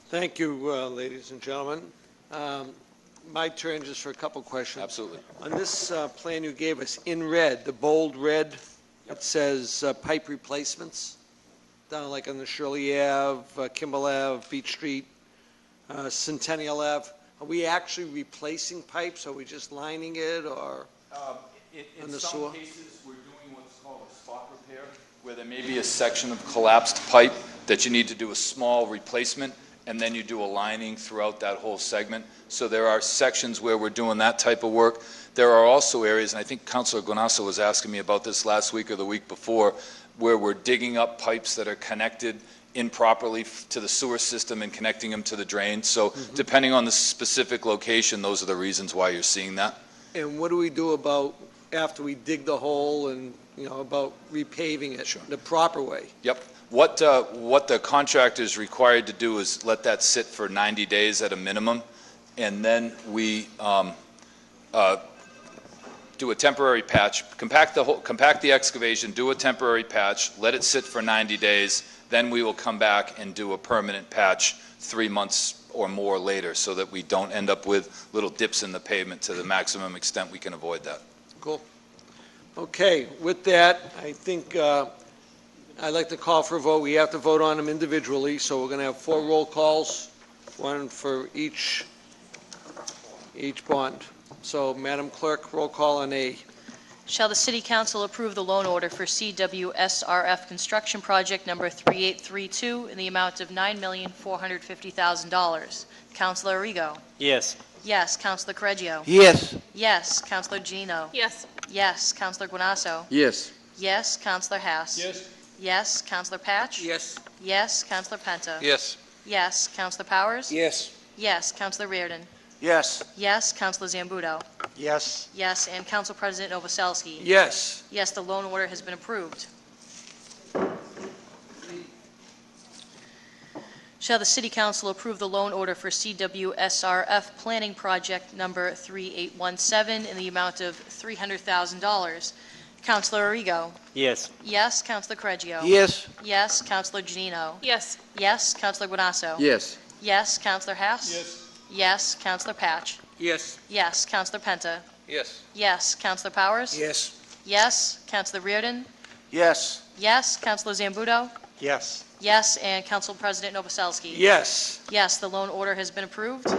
Thank you, ladies and gentlemen. My turn just for a couple questions. Absolutely. On this plan you gave us in red, the bold red, it says pipe replacements down like on the Shirley Ave, Kimball Ave, Beach Street, Centennial Ave. Are we actually replacing pipes? Are we just lining it, or? In In the some sewer? cases, we're doing what's called a spot repair, where there may be a section of collapsed pipe that you need to do a small replacement, and then you do a lining throughout that whole segment. So there are sections where we're doing that type of work. There are also areas, and I think Councilor Guanasso was asking me about this last week or the week before, where we're digging up pipes that are connected improperly to the sewer system and connecting them to the drain. So depending on the specific location, those are the reasons why you're seeing that. And what do we do about, after we dig the hole and, about repaving it the proper way? Yep. What the contractor is required to do is let that sit for 90 days at a minimum, and then we do a temporary patch, compact the excavation, do a temporary patch, let it sit for 90 days, then we will come back and do a permanent patch 3 months or more later, so that we don't end up with little dips in the pavement to the maximum extent we can avoid that. Cool. Okay, with that, I think I'd like to call for a vote. We have to vote on them individually, so we're going to have 4 roll calls, one for each bond. So, Madam Clerk, roll call on A. Shall the City Council approve the loan order for CWSRF Construction Project Number 3832 in the amount of $9,450,000? Councilor Arrigo? Yes. Yes. Councilor Correggio? Yes. Yes. Councilor Gino? Yes. Yes. Councilor Guanasso? Yes. Yes. Councilor Hass? Yes. Yes. Councilor Patch? Yes. Yes. Councilor Penta? Yes. Yes. Councilor Powers? Yes. Yes. Councilor Reardon? Yes. Yes. Councilor Zambudo? Yes. Yes. And Council President Novoselsky? Yes. Yes, the loan order has been approved. Shall the City Council approve the loan order for CWSRF Planning Project Number 3817 in the amount of $300,000? Councilor Arrigo? Yes. Yes. Councilor Correggio? Yes. Yes. Councilor Janino? Yes. Yes. Councilor Guanasso? Yes. Yes. Councilor Hass? Yes. Yes. Councilor Patch? Yes. Yes. Councilor Penta? Yes. Yes. Councilor Powers? Yes. Yes. Councilor Reardon? Yes. Yes. Councilor Zambudo? Yes. Yes. And Council President Novoselsky? Yes. Yes, the loan order has been approved.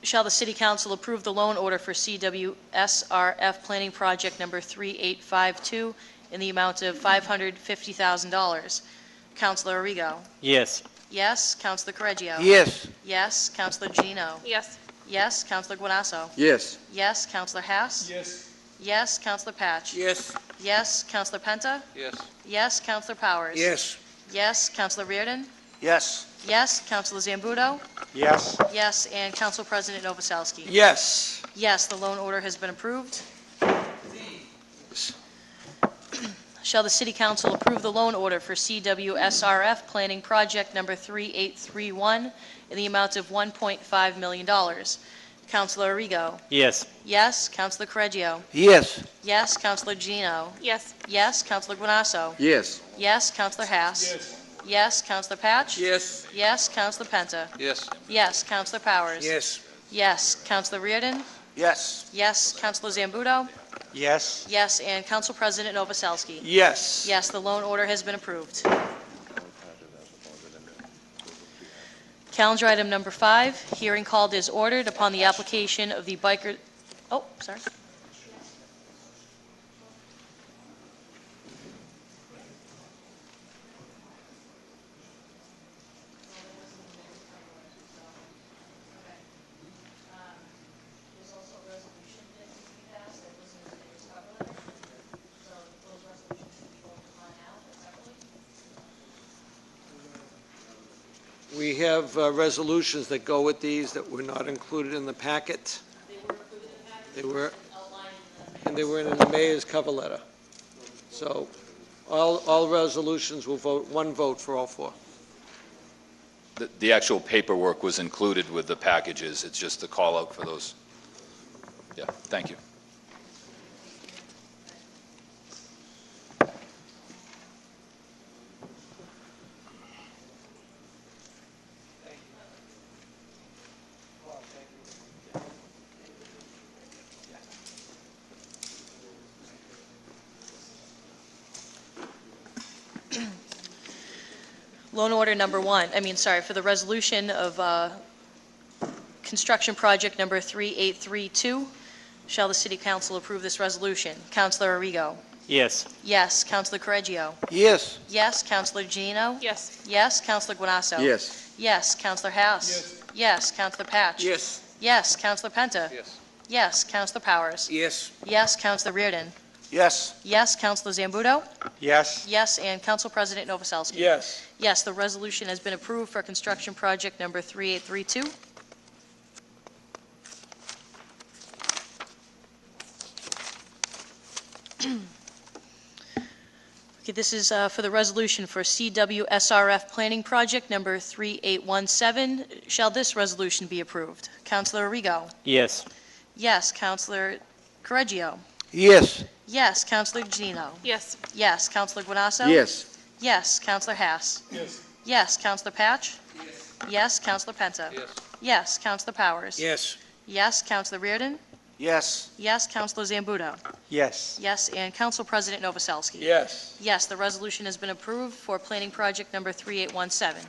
Shall the City Council approve the loan order for CWSRF Planning Project Number 3852 in the amount of $550,000? Councilor Arrigo? Yes. Yes. Councilor Correggio? Yes. Yes. Councilor Gino? Yes. Yes. Councilor Guanasso? Yes. Yes. Councilor Hass? Yes. Yes. Councilor Patch? Yes. Yes. Councilor Penta? Yes. Yes. Councilor Powers? Yes. Yes. Councilor Reardon? Yes. Yes. Councilor Zambudo? Yes. Yes. And Council President Novoselsky? Yes. Yes, the loan order has been approved. Shall the City Council approve the loan order for CWSRF Planning Project Number 3831 in the amount of $1.5 million? Councilor Arrigo? Yes. Yes. Councilor Correggio? Yes. Yes. Councilor Gino? Yes. Yes. Councilor Guanasso? Yes. Yes. Councilor Hass? Yes. Yes. Councilor Patch? Yes. Yes. Councilor Penta? Yes. Yes. Councilor Powers? Yes. Yes. Councilor Reardon? Yes. Yes. Councilor Zambudo? Yes. Yes. And Council President Novoselsky? Yes. Yes, the loan order has been approved. Calendar item number 5, hearing called is ordered upon the application of the biker, oh, sorry. We have resolutions that go with these that were not included in the packet. They were, and they were in the mayor's cover letter. So all resolutions will vote, one vote for all 4. The actual paperwork was included with the packages. It's just the call out for those. Yeah, thank you. Loan order number one, for the resolution of construction project number 3832, shall the City Council approve this resolution? Counselor Arrigo? Yes. Yes. Counselor Correggio? Yes. Yes. Counselor Gino? Yes. Yes. Counselor Guanasso? Yes. Yes. Counselor House? Yes. Yes. Counselor Patch? Yes. Yes. Counselor Penta? Yes. Yes. Counselor Powers? Yes. Yes. Counselor Reardon? Yes. Yes. Counselor Zambuto? Yes. Yes. And Council President Novoselsky? Yes. Yes, the resolution has been approved for construction project number 3832. Okay, this is for the resolution for CWSRF Planning Project number 3817. Shall this resolution be approved? Councilor Arrigo? Yes. Yes. Councilor Correggio? Yes. Yes. Councilor Gino? Yes. Yes. Councilor Guanasso? Yes. Yes. Councilor Haas? Yes. Yes. Councilor Patch? Yes. Yes. Councilor Penta? Yes. Yes. Councilor Powers? Yes. Yes. Councilor Reardon? Yes. Yes. Councilor Zambuto? Yes. Yes. And Council President Novoselsky? Yes. Yes, the resolution has been approved for planning project number 3817.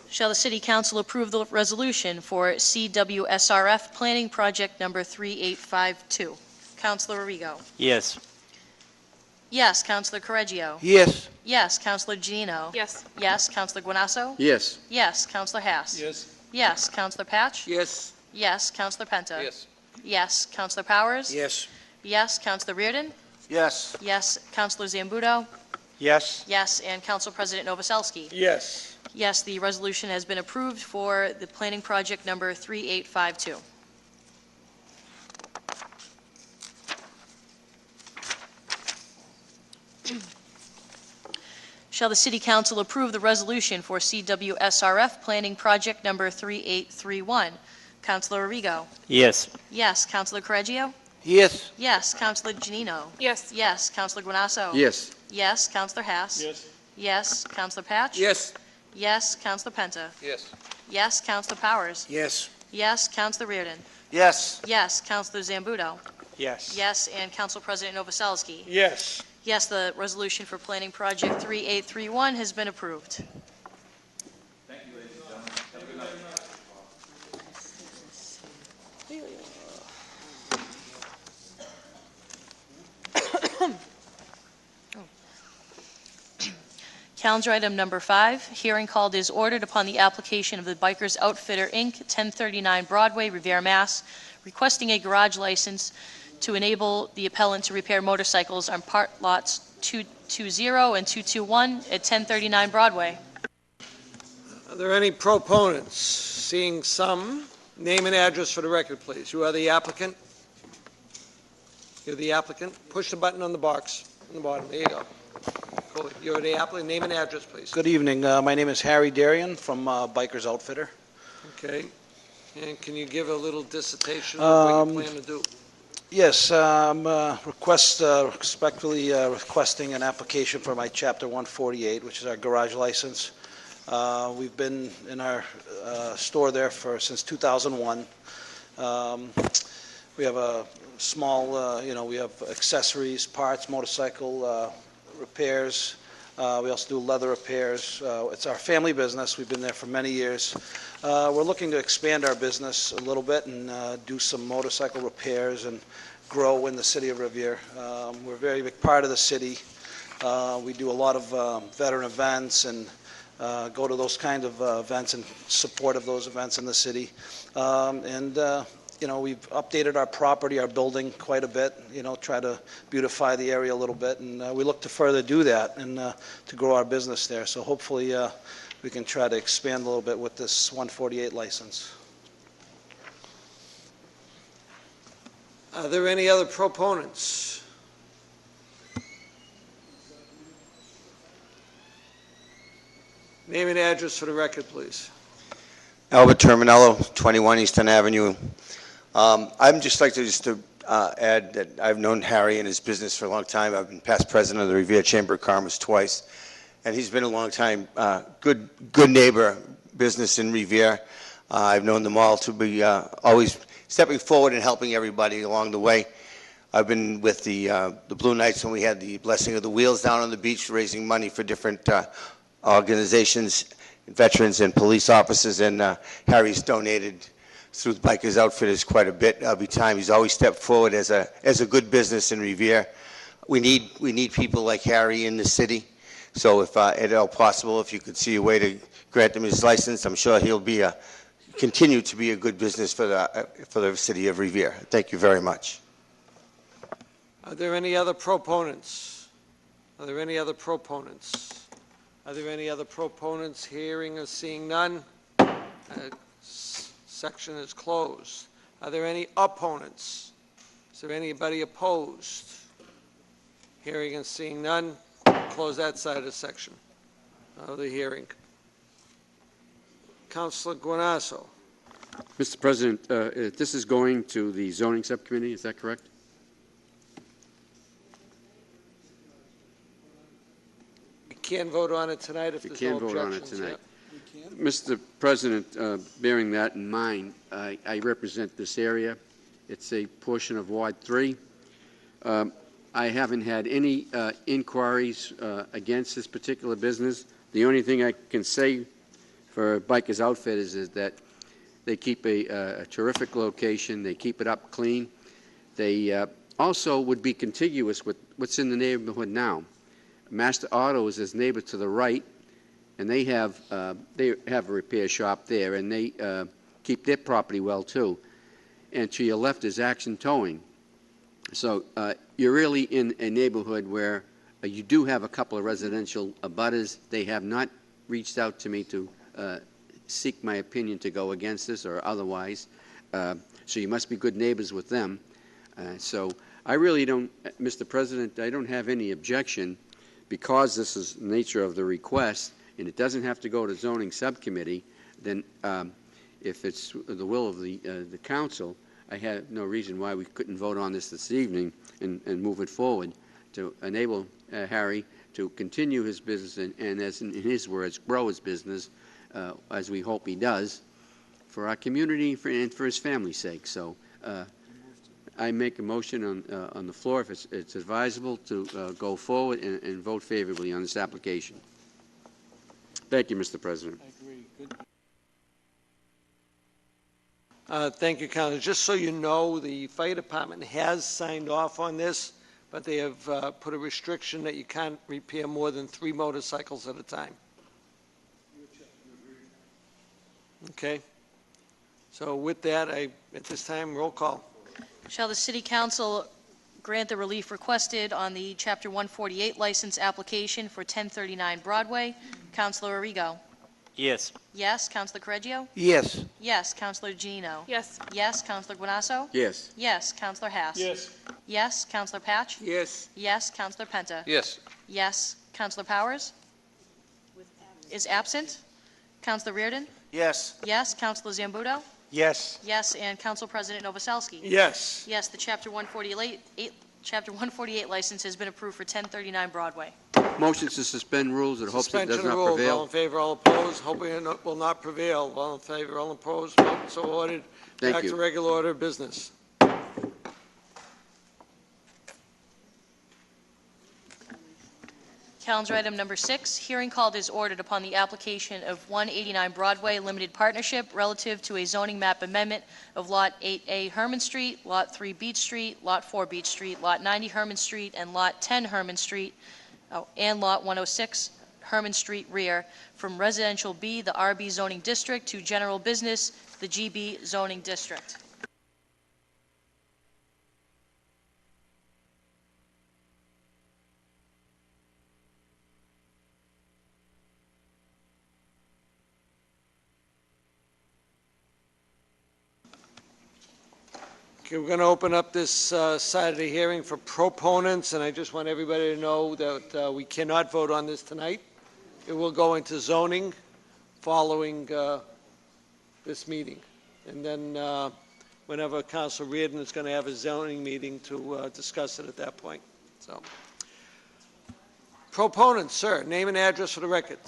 Shall the City Council approve the resolution for CWSRF Planning Project number 3852? Councilor Arrigo? Yes. Yes. Councilor Correggio? Yes. Yes. Councilor Gino? Yes. Yes. Councilor Guanasso? Yes. Yes. Councilor Haas? Yes. Yes. Councilor Patch? Yes. Yes. Councilor Penta? Yes. Yes. Councilor Powers? Yes. Yes. Councilor Reardon? Yes. Yes. Councilor Zambuto? Yes. Yes. And Council President Novoselsky? Yes. Yes, the resolution has been approved for the planning project number 3852. Shall the City Council approve the resolution for CWSRF Planning Project Number 3831? Councilor Arrigo? Yes. Yes. Councilor Correggio? Yes. Yes. Councilor Janino? Yes. Yes. Councilor Guanasso? Yes. Yes. Councilor Haas? Yes. Yes. Councilor Patch? Yes. Yes. Councilor Penta? Yes. Yes. Councilor Powers? Yes. Yes. Councilor Reardon? Yes. Yes. Councilor Zambuto? Yes. Yes. And Council President Novoselsky? Yes. Yes, the resolution for planning project 3831 has been approved. Thank you, ladies and gentlemen. Have a good night. Calendar item number 5, hearing called is ordered upon the application of the Bikers Outfitter, Inc., 1039 Broadway, Revere, Mass., requesting a garage license to enable the appellant to repair motorcycles on part lots 220 and 221 at 1039 Broadway. Are there any proponents? Seeing some, name and address for the record, please. You are the applicant? You're the applicant? Push the button on the box on the bottom. There you go. Cool. You're the applicant. Name and address, please. Good evening. My name is Harry Darian from Bikers Outfitter. Okay. And can you give a little dissertation of what you plan to do? Yes, I'm respectfully requesting an application for my Chapter 148, which is our garage license. We've been in our store there since 2001. We have a small, we have accessories, parts, motorcycle repairs. We also do leather repairs. It's our family business. We've been there for many years. We're looking to expand our business a little bit and do some motorcycle repairs and grow in the city of Revere. We're a very big part of the city. We do a lot of veteran events and go to those kind of events in support of those events in the city. We've updated our property, our building quite a bit, try to beautify the area a little bit, and we look to further do that and to grow our business there. So hopefully we can try to expand a little bit with this 148 license. Are there any other proponents? Name and address for the record, please. Albert Terminello, 21 Eastern Avenue. I'd just like to add that I've known Harry and his business for a long time. I've been past president of the Revere Chamber of Commerce twice, and he's been a long time good neighbor business in Revere. I've known them all to be always stepping forward and helping everybody along the way. I've been with the Blue Knights when we had the Blessing of the Wheels down on the beach, raising money for different organizations, veterans and police officers, and Harry's donated through the Bikers Outfitters quite a bit every time. He's always stepped forward as a good business in Revere. We need people like Harry in the city. So if at all possible, if you could see a way to grant him his license, I'm sure he'll be continue to be a good business for the city of Revere. Thank you very much. Are there any other proponents? Are there any other proponents? Are there any other proponents? Hearing or seeing none? Section is closed. Are there any opponents? Is there anybody opposed? Hearing and seeing none, close that side of the section of the hearing. Councilor Guanasso. Mr. President, this is going to the zoning subcommittee, is that correct? You can't vote on it tonight if there's no objections. You can't vote on it tonight. Yep. Mr. President, bearing that in mind, I represent this area. It's a portion of Ward 3. I haven't had any inquiries against this particular business. The only thing I can say for Bikers Outfitters is that they keep a terrific location. They keep it up clean. They also would be contiguous with what's in the neighborhood now. Master Auto is his neighbor to the right, and they have a repair shop there, and they keep their property well too. And to your left is Action Towing. So you're really in a neighborhood where you do have a couple of residential abutters. They have not reached out to me to seek my opinion to go against this or otherwise. So you must be good neighbors with them. So I really don't, Mr. President, I don't have any objection because this is the nature of the request and it doesn't have to go to zoning subcommittee. Then if it's the will of the council, I have no reason why we couldn't vote on this evening and move it forward to enable Harry to continue his business and as in his words, grow his business as we hope he does for our community and for his family's sake. So I make a motion on the floor if it's advisable to go forward and vote favorably on this application. Thank you, Mr. President. I agree. Good. Thank you, Councilor. Just so you know, the fire department has signed off on this, but they have put a restriction that you can't repair more than 3 motorcycles at a time. Okay. So with that, at this time, roll call. Shall the City Council grant the relief requested on the Chapter 148 license application for 1039 Broadway? Councilor Arrigo. Yes. Yes. Councilor Correggio. Yes. Yes. Councilor Gino. Yes. Yes. Councilor Guanasso. Yes. Yes. Councilor Haas. Yes. Yes. Councilor Patch. Yes. Yes. Councilor Penta. Yes. Yes. Councilor Powers is absent. Councilor Reardon. Yes. Yes. Councilor Zambuto. Yes. Yes. And Council President Novoselsky. Yes. Yes. The Chapter 148 license has been approved for 1039 Broadway. Motion to suspend rules in hopes it does Suspension of not rules. All prevail. in favor, all opposed. Hoping it will not prevail. All in favor, all opposed. Vote so ordered. Thank Back you. to regular order of business. Calendar item number 6, hearing called is ordered upon the application of 189 Broadway Limited Partnership relative to a zoning map amendment of Lot 8A Herman Street, Lot 3 Beach Street, Lot 4 Beach Street, Lot 90 Herman Street, and Lot 10 Herman Street, and Lot 106 Herman Street rear, from Residential B, the RB zoning district, to General Business, the GB zoning district. Okay, we're going to open up this side of the hearing for proponents, and I just want everybody to know that we cannot vote on this tonight. It will go into zoning following this meeting. And then whenever Councilor Reardon is going to have a zoning meeting to discuss it at that point. So, proponents, sir, name and address for the record.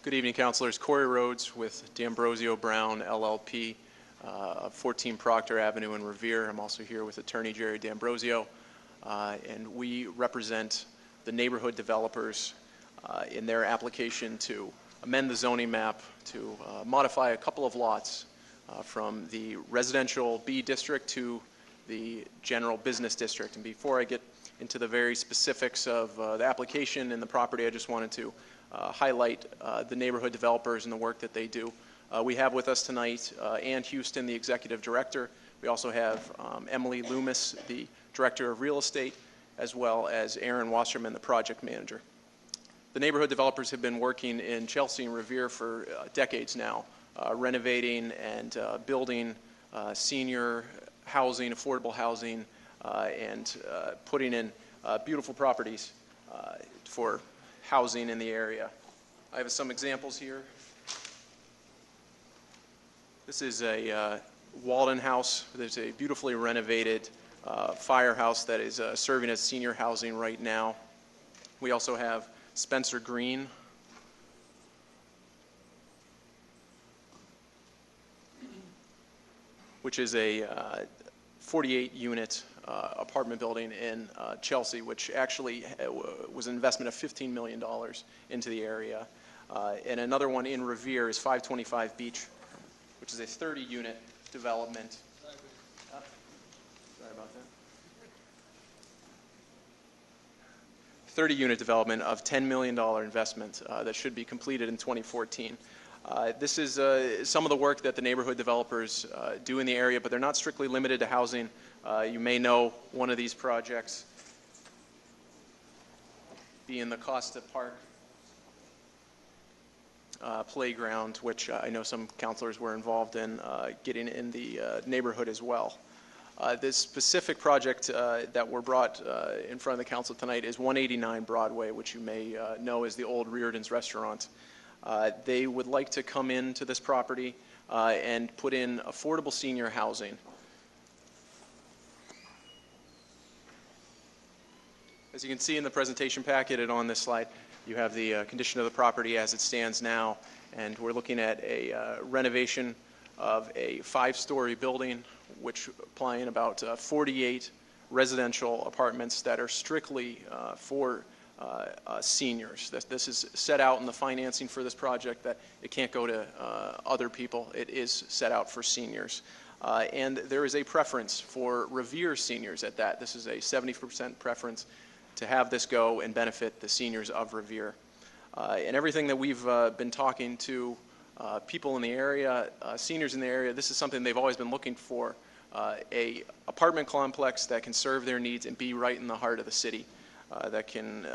Good evening, councilors. Corey Rhodes with D'Ambrosio Brown, LLP. of 14 Proctor Avenue in Revere. I'm also here with Attorney Jerry D'Ambrosio, and we represent the neighborhood developers in their application to amend the zoning map to modify a couple of lots from the residential B district to the general business district. And before I get into the very specifics of the application and the property, I just wanted to highlight the neighborhood developers and the work that they do. We have with us tonight Ann Houston, the executive director. We also have Emily Loomis, the director of real estate, as well as Aaron Wasserman, the project manager. The neighborhood developers have been working in Chelsea and Revere for decades now, renovating and building senior housing, affordable housing, and putting in beautiful properties for housing in the area. I have some examples here. This is a Walden house. There's a beautifully renovated firehouse that is serving as senior housing right now. We also have Spencer Green. Which is a 48-unit apartment building in Chelsea, which actually was an investment of $15 million into the area. And another one in Revere is 525 Beach, which is a 30-unit development. Sorry about that. 30-unit development of $10 million investment that should be completed in 2014. This is some of the work that the neighborhood developers do in the area, but they're not strictly limited to housing. You may know one of these projects being the Costa Park playground, which I know some counselors were involved in getting in the neighborhood as well. This specific project that were brought in front of the council tonight is 189 Broadway, which you may know as the old Reardon's Restaurant. They would like to come into this property and put in affordable senior housing. As you can see in the presentation packet and on this slide, you have the condition of the property as it stands now, and we're looking at a renovation of a 5-story building, which applying about 48 residential apartments that are strictly for seniors. This is set out in the financing for this project that it can't go to other people. It is set out for seniors. And there is a preference for Revere seniors at that. This is a 70% preference to have this go and benefit the seniors of Revere. And everything that we've been talking to people in the area, seniors in the area, this is something they've always been looking for, a apartment complex that can serve their needs and be right in the heart of the city, that can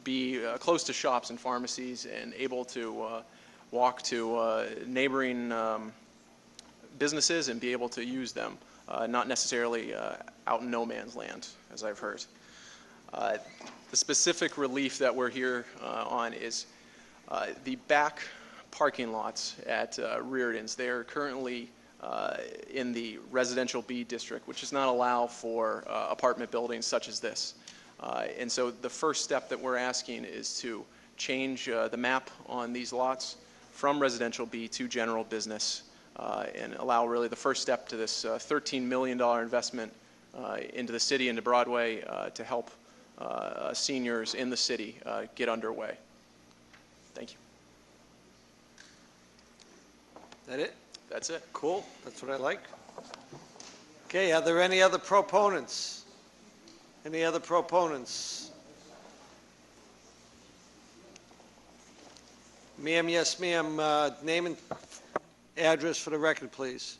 be close to shops and pharmacies and able to walk to neighboring businesses and be able to use them, not necessarily out in no man's land, as I've heard. The specific relief that we're here on is the back parking lots at Reardon's. They are currently in the residential B district, which does not allow for apartment buildings such as this. And so the first step that we're asking is to change the map on these lots from residential B to general business and allow really the first step to this $13 million investment into the city, into Broadway, to help seniors in the city get underway. Thank you. That it? That's it. Cool. That's what I like. Okay, are there any other proponents? Any other proponents? Ma'am, yes, ma'am. Name and address for the record, please.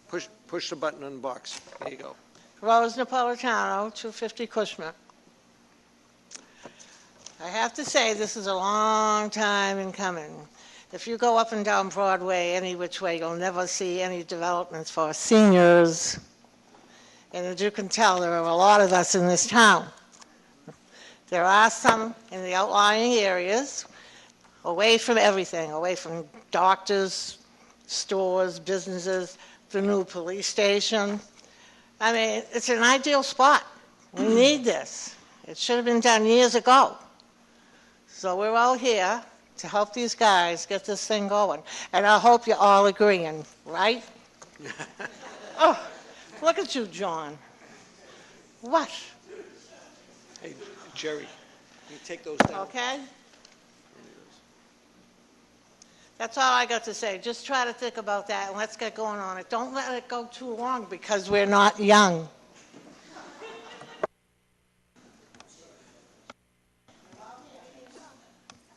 Push the button on the box. There you go. Rose Napolitano, 250 Cushman. I have to say, this is a long time in coming. If you go up and down Broadway, any which way, you'll never see any developments for seniors. And as you can tell, there are a lot of us in this town. There are some in the outlying areas, away from everything, away from doctors, stores, businesses, the new police station. I mean, it's an ideal spot. We need this. It should have been done years ago. So we're all here to help these guys get this thing going. And I hope you're all agreeing, right? Oh, look at you, John. What? Hey, Jerry, you take those down. Okay? That's all I got to say. Just try to think about that, and let's get going on it. Don't let it go too long, because we're not young.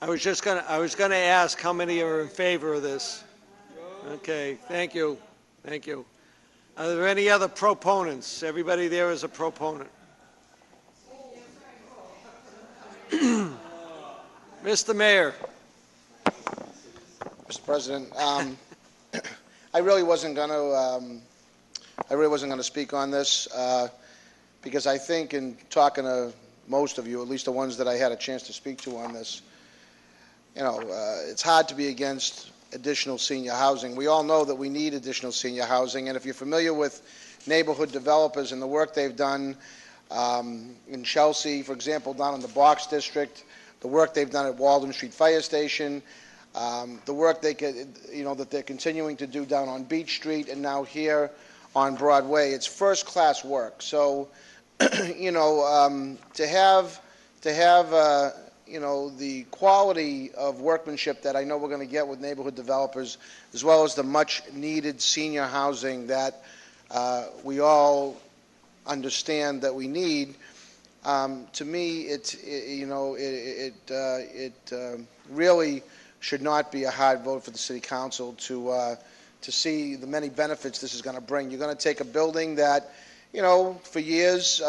I was gonna ask how many are in favor of this. Okay, thank you, thank you. Are there any other proponents? Everybody there is a proponent. Mr. Mayor. Mr. President, I really wasn't going to speak on this because I think in talking to most of you, at least the ones that I had a chance to speak to on this, it's hard to be against additional senior housing. We all know that we need additional senior housing, and if you're familiar with neighborhood developers and the work they've done in Chelsea, for example, down in the Box District, the work they've done at Walden Street Fire Station, the work that they're continuing to do down on Beach Street and now here on Broadway, it's first-class work. So, to have the quality of workmanship that I know we're going to get with neighborhood developers, as well as the much-needed senior housing that we all understand that we need, to me, it really should not be a hard vote for the City Council to see the many benefits this is going to bring. You're going to take a building that, for years,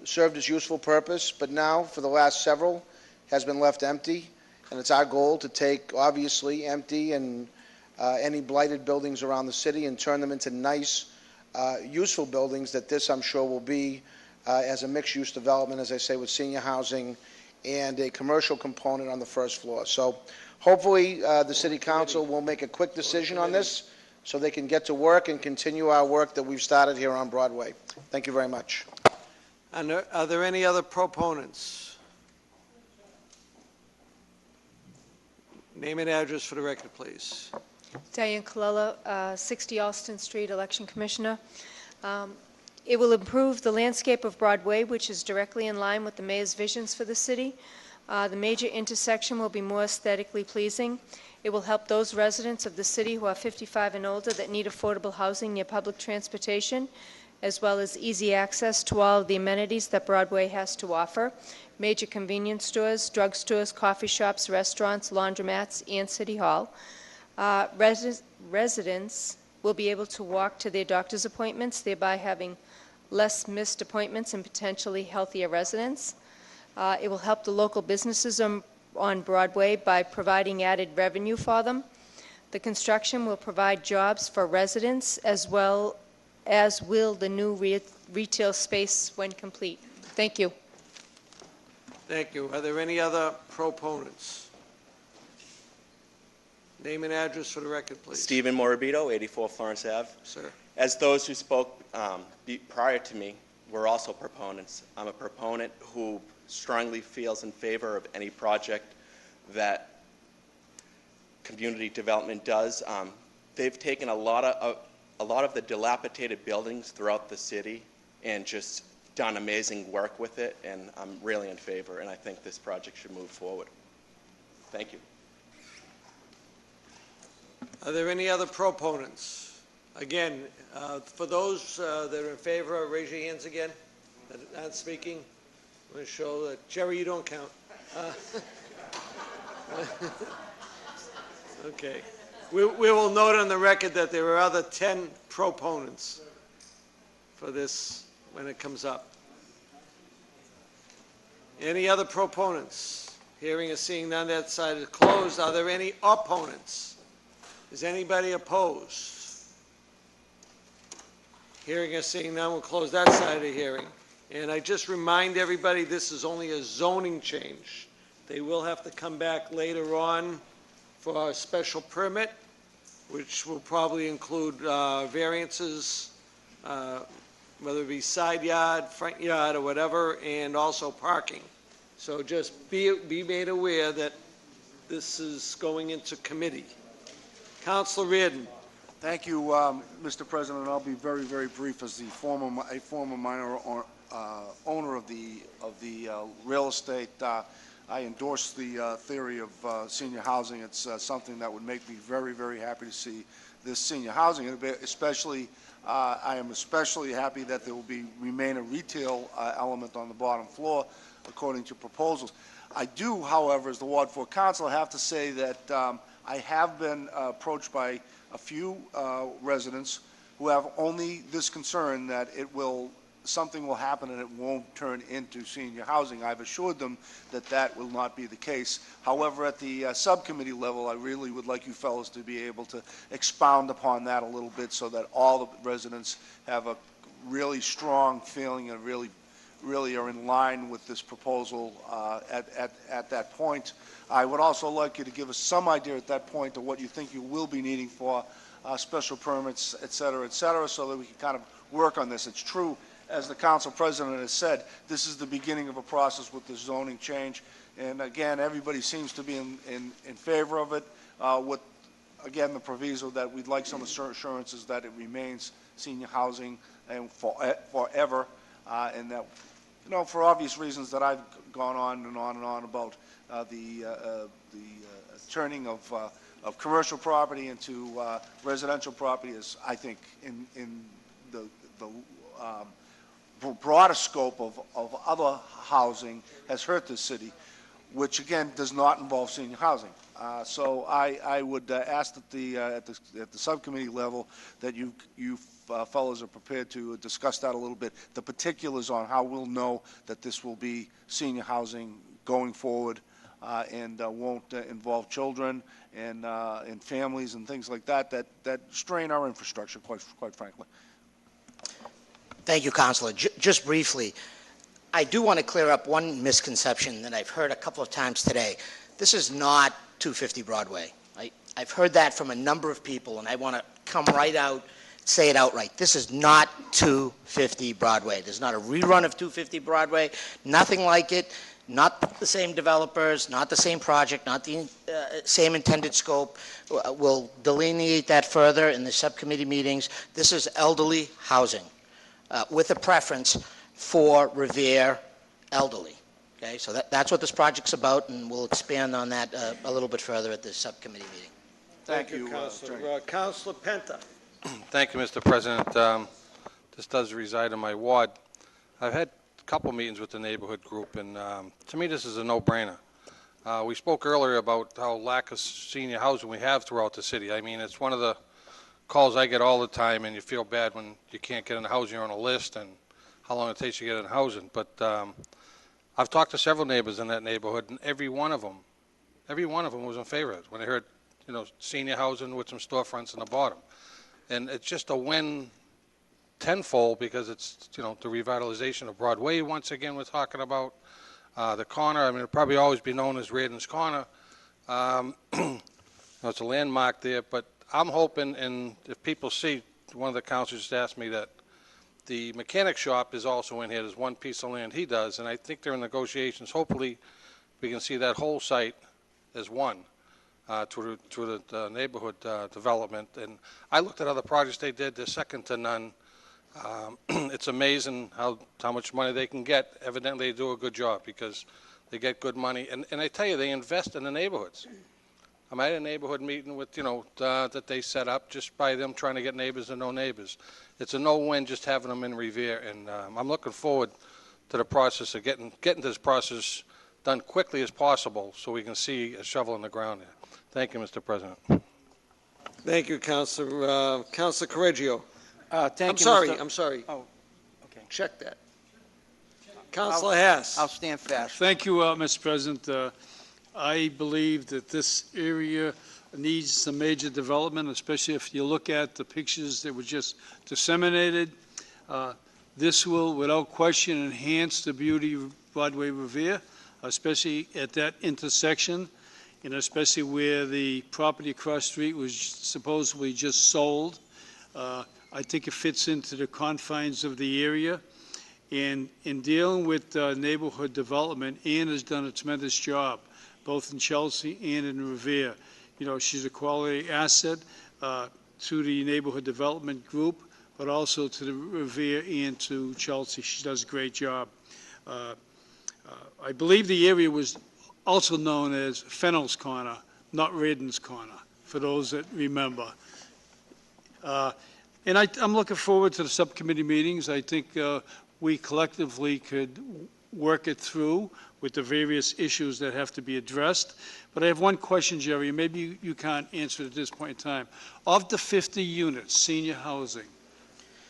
served its useful purpose, but now, for the last several, has been left empty. And it's our goal to take, obviously, empty and any blighted buildings around the city and turn them into nice, useful buildings that this, I'm sure, will be as a mixed-use development, as I say, with senior housing and a commercial component on the first floor. So hopefully the City Council will make a quick decision on this so they can get to work and continue our work that we've started here on Broadway. Thank you very much. And are there any other proponents? Name and address for the record, please. Diane Colella, 60 Alston Street, Election Commissioner. It will improve the landscape of Broadway, which is directly in line with the mayor's visions for the city. The major intersection will be more aesthetically pleasing. It will help those residents of the city who are 55 and older that need affordable housing near public transportation, as well as easy access to all of the amenities that Broadway has to offer. Major convenience stores, drugstores, coffee shops, restaurants, laundromats, and City Hall. Residents will be able to walk to their doctor's appointments, thereby having less missed appointments and potentially healthier residents. It will help the local businesses on Broadway by providing added revenue for them. The construction will provide jobs for residents as well as will the new retail space when complete. Thank you. Thank you. Are there any other proponents? Name and address for the record, please. Stephen Morabito, 84 Florence Ave. Sir. As those who spoke prior to me were also proponents, I'm a proponent who strongly feels in favor of any project that community development does. They've taken a lot of the dilapidated buildings throughout the city and just done amazing work with it, and I'm really in favor, and I think this project should move forward. Thank you. Are there any other proponents? Again, for those that are in favor, raise your hands again. That aren't speaking. I'm going to show that. Jerry, you don't count. Okay. We will note on the record that there are other 10 proponents for this when it comes up. Any other proponents? Hearing or seeing none, that side is closed. Are there any opponents? Is anybody opposed? Hearing or seeing none, we'll close that side of the hearing. And I just remind everybody, this is only a zoning change. They will have to come back later on for a special permit, which will probably include variances, whether it be side yard, front yard, or whatever, and also parking. So just be made aware that this is going into committee. Councilor Reardon. Thank you, Mr. President. I'll be very, very brief. As a former minor owner of the real estate, I endorse the theory of senior housing. It's something that would make me very, very happy to see this senior housing. Especially, I am especially happy that there will remain a retail element on the bottom floor, according to proposals. I do, however, as the Ward 4 councilor, have to say that I have been approached by a few residents who have only this concern that something will happen and it won't turn into senior housing. I've assured them that that will not be the case. However, at the subcommittee level, I really would like you fellows to be able to expound upon that a little bit so that all the residents have a really strong feeling and really are in line with this proposal at that point. I would also like you to give us some idea at that point of what you think you will be needing for special permits, et cetera, so that we can kind of work on this. It's true, as the council president has said, this is the beginning of a process with the zoning change. And again, everybody seems to be in favor of it with, again, the proviso that we'd like some assurances that it remains senior housing and forever, and that, you know, for obvious reasons that I've gone on and on and on about the turning of commercial property into residential property is, I think, in the broader scope of other housing has hurt this city, which again does not involve senior housing. So I would ask that at the subcommittee level that you fellows are prepared to discuss that a little bit, the particulars on how we'll know that this will be senior housing going forward and won't involve children and families and things like that strain our infrastructure, quite frankly. Thank you, Councilor. Just briefly, I do want to clear up one misconception that I've heard a couple of times today. This is not 250 Broadway. I've heard that from a number of people, and I want to come right out, say it outright. This is not 250 Broadway. There's not a rerun of 250 Broadway, nothing like it, not the same developers, not the same project, not the same intended scope. We'll delineate that further in the subcommittee meetings. This is elderly housing. With a preference for Revere elderly. Okay, so that's what this project's about, and we'll expand on that a little bit further at the subcommittee meeting. Thank you, Councilor. Councilor Penta. Thank you, Mr. President. This does reside in my ward. I've had a couple meetings with the neighborhood group, and to me this is a no-brainer. We spoke earlier about how lack of senior housing we have throughout the city. I mean, it's one of the calls I get all the time, and you feel bad when you can't get into housing. You're on a list and how long it takes to get into housing. But I've talked to several neighbors in that neighborhood, and every one of them was in favor of it when they heard, you know, senior housing with some storefronts in the bottom. And it's just a win tenfold because it's, you know, the revitalization of Broadway once again we're talking about. The corner, I mean, it'll probably always be known as Reardon's Corner. It's a landmark there, but I'm hoping, and if people see, one of the councilors just asked me that the mechanic shop is also in here. There's one piece of land he does, and I think they're in negotiations. Hopefully, we can see that whole site as one through the neighborhood development. And I looked at other projects they did. They're second to none. It's amazing how much money they can get. Evidently, they do a good job because they get good money. And I tell you, they invest in the neighborhoods. I'm at a neighborhood meeting with, you know, that they set up just by them trying to get neighbors and no neighbors. It's a no-win just having them in Revere, and I'm looking forward to the process of getting this process done quickly as possible so we can see a shovel in the ground there. Thank you, Mr. President. Thank you, Councilor. Councilor Correggio. Thank you, I'm sorry. Oh, okay. Check that. Councilor Hess. I'll stand fast. Thank you, Mr. President. I believe that this area needs some major development, especially if you look at the pictures that were just disseminated. This will, without question, enhance the beauty of Broadway Revere, especially at that intersection, and especially where the property across the street was supposedly just sold. I think it fits into the confines of the area. And in dealing with neighborhood development, Ann has done a tremendous job, both in Chelsea and in Revere. she's a quality asset to the neighborhood development group, but also to the Revere and to Chelsea. She does a great job. I believe the area was also known as Fennell's Corner, not Reardon's Corner, for those that remember. And I'm looking forward to the subcommittee meetings. I think we collectively could work it through with the various issues that have to be addressed. But I have one question, Jerry, maybe you can't answer it at this point in time. Of the 50 units, senior housing,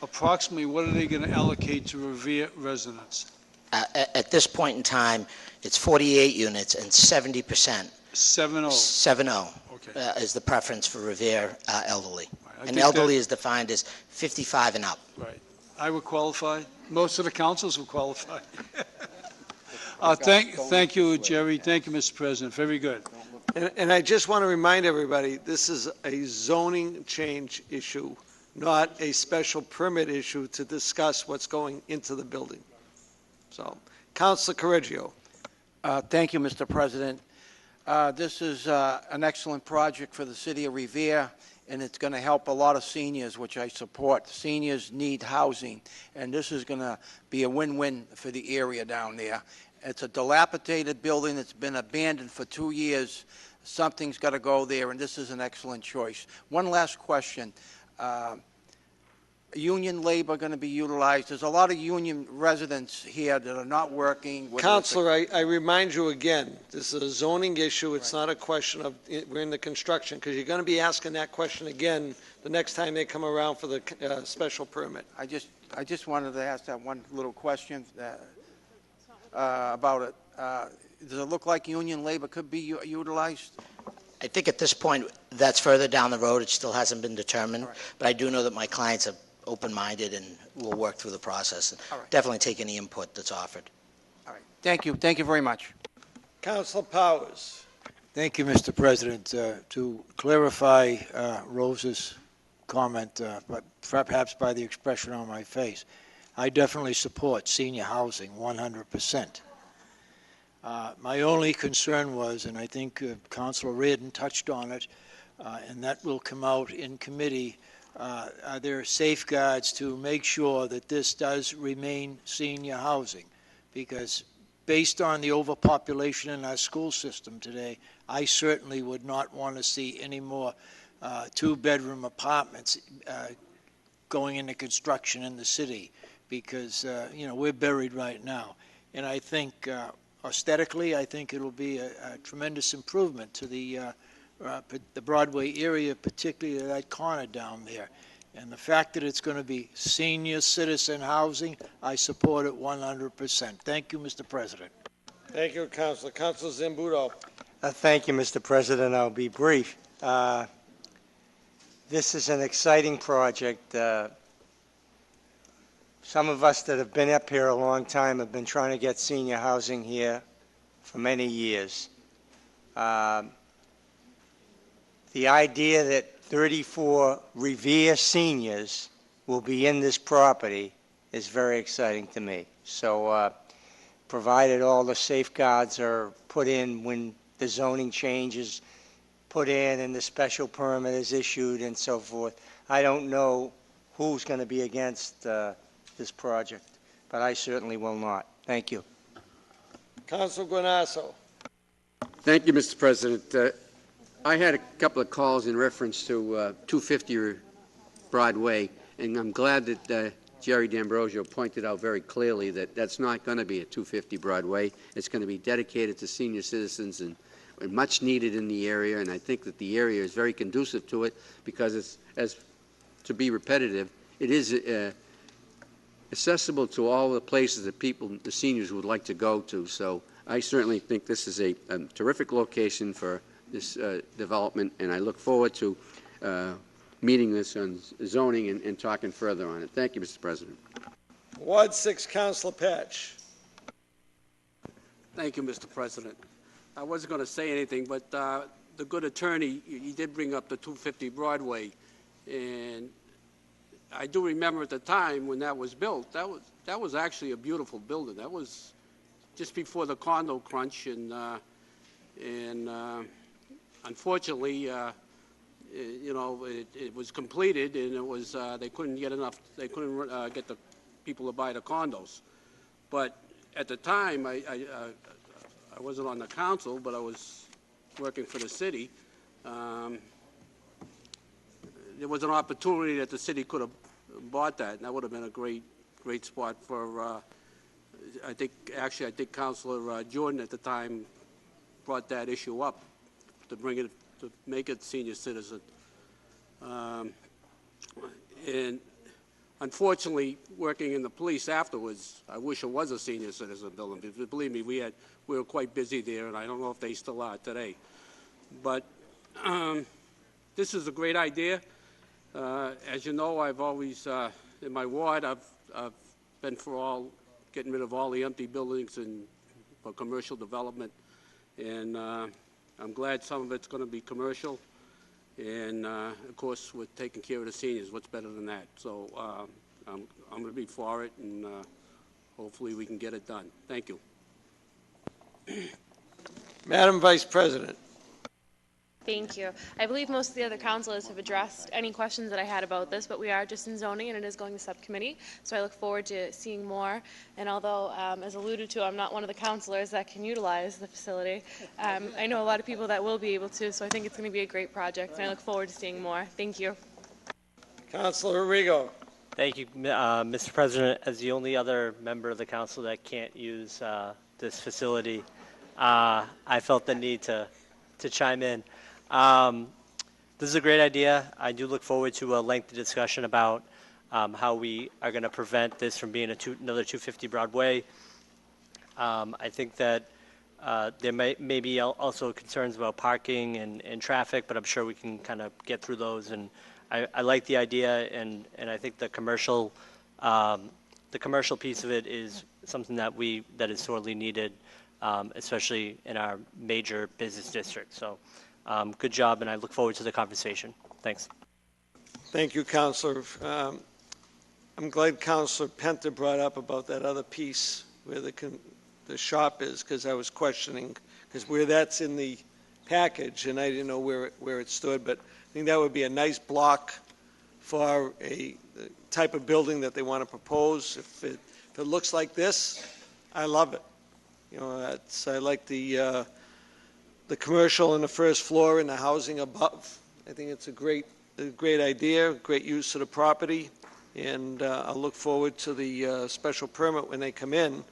approximately what are they going to allocate to Revere residents? At this point in time, it's 48 units and 70%. 7-0. 7-0 Okay. is the preference for Revere elderly. I And think elderly that- is defined as 55 and up. Right. I would qualify. Most of the councils would qualify. Thank you, Jerry. Thank you, Mr. President. Very good. And I just want to remind everybody, this is a zoning change issue, not a special permit issue to discuss what's going into the building. So, Councilor Correggio. Thank you, Mr. President. This is an excellent project for the city of Revere, and it's going to help a lot of seniors, which I support. Seniors need housing, and this is going to be a win-win for the area down there. It's a dilapidated building. It's been abandoned for 2 years. Something's got to go there, and this is an excellent choice. One last question. Union labor going to be utilized? There's a lot of union residents here that are not working. Councilor, I remind you again, this is a zoning issue. It's not a question of, we're in the construction, because you're going to be asking that question again the next time they come around for the special permit. I just wanted to ask that one little question about it. Does it look like union labor could be utilized? I think at this point, that's further down the road. It still hasn't been determined. But I do know that my clients are open-minded and will work through the process and definitely take any input that's offered. All right. Thank you. Thank you very much. Councilor Powers. Thank you, Mr. President. To clarify Rose's comment, but perhaps by the expression on my face, I definitely support senior housing 100%. My only concern was, and I think Councilor Reardon touched on it, and that will come out in committee, are there safeguards to make sure that this does remain senior housing? Because based on the overpopulation in our school system today, I certainly would not want to see any more two-bedroom apartments going into construction in the city, because we're buried right now. And I think aesthetically, I think it'll be a tremendous improvement to the Broadway area, particularly that corner down there. And the fact that it's going to be senior citizen housing, I support it 100%. Thank you, Mr. President. Thank you, Councilor. Councilor Zambudo. Thank you, Mr. President. I'll be brief. This is an exciting project. Some of us that have been up here a long time have been trying to get senior housing here for many years. The idea that 34 Revere seniors will be in this property is very exciting to me. So provided all the safeguards are put in when the zoning change is put in and the special permit is issued and so forth, I don't know who's going to be against this project, but I certainly will not. Thank you. Councilor Guanasso. Thank you, Mr. President. I had a couple of calls in reference to 250 Broadway, and I'm glad that Jerry D'Ambrosio pointed out very clearly that that's not going to be a 250 Broadway. It's going to be dedicated to senior citizens and much needed in the area, and I think that the area is very conducive to it because it's, as to be repetitive, it is accessible to all the places that the seniors would like to go to. So I certainly think this is a terrific location for this development, and I look forward to meeting this on zoning and talking further on it. Thank you, Mr. President. Ward 6, Councilor Patch. Thank you, Mr. President. I wasn't going to say anything, but the good attorney, he did bring up the 250 Broadway, and I do remember at the time when that was built, that was actually a beautiful building. That was just before the condo crunch, and I'm unfortunately, it was completed, and it was they couldn't get enough. They couldn't get the people to buy the condos. But at the time, I wasn't on the council, but I was working for the city. There was an opportunity that the city could have bought that, and that would have been a great spot for. I think Councilor Jordan at the time brought that issue up to make it senior citizen. And unfortunately, working in the police afterwards, I wish it was a senior citizen building. Because believe me, we were quite busy there, and I don't know if they still are today. But this is a great idea. As you know, I've always in my ward, I've been for getting rid of all the empty buildings and for commercial development, and I'm glad some of it's going to be commercial. And of course, we're taking care of the seniors. What's better than that? So I'm going to be for it, and hopefully we can get it done. Thank you. Madam Vice President. Thank you. I believe most of the other councilors have addressed any questions that I had about this, but we are just in zoning and it is going to subcommittee, so I look forward to seeing more. And although, as alluded to, I'm not one of the councilors that can utilize the facility, I know a lot of people that will be able to, so I think it's going to be a great project, and I look forward to seeing more. Thank you. Councilor Rigo. Thank you, Mr. President. As the only other member of the council that can't use this facility, I felt the need to chime in. This is a great idea. I do look forward to a lengthy discussion about how we are going to prevent this from being another 250 Broadway. I think that there may be also concerns about parking and traffic, but I'm sure we can kind of get through those. And I like the idea, and I think the commercial piece of it is something that is sorely needed, especially in our major business district. So. Good job, and I look forward to the conversation. Thanks. Thank you, Councilor. I'm glad Councilor Penta brought up about that other piece where the shop is, because I was questioning, because where that's in the package, and I didn't know where it stood, but I think that would be a nice block for the type of building that they want to propose. If it looks like this, I love it. I like the commercial on the first floor and the housing above. I think it's a great idea, great use of the property, and I'll look forward to the special permit when they come in.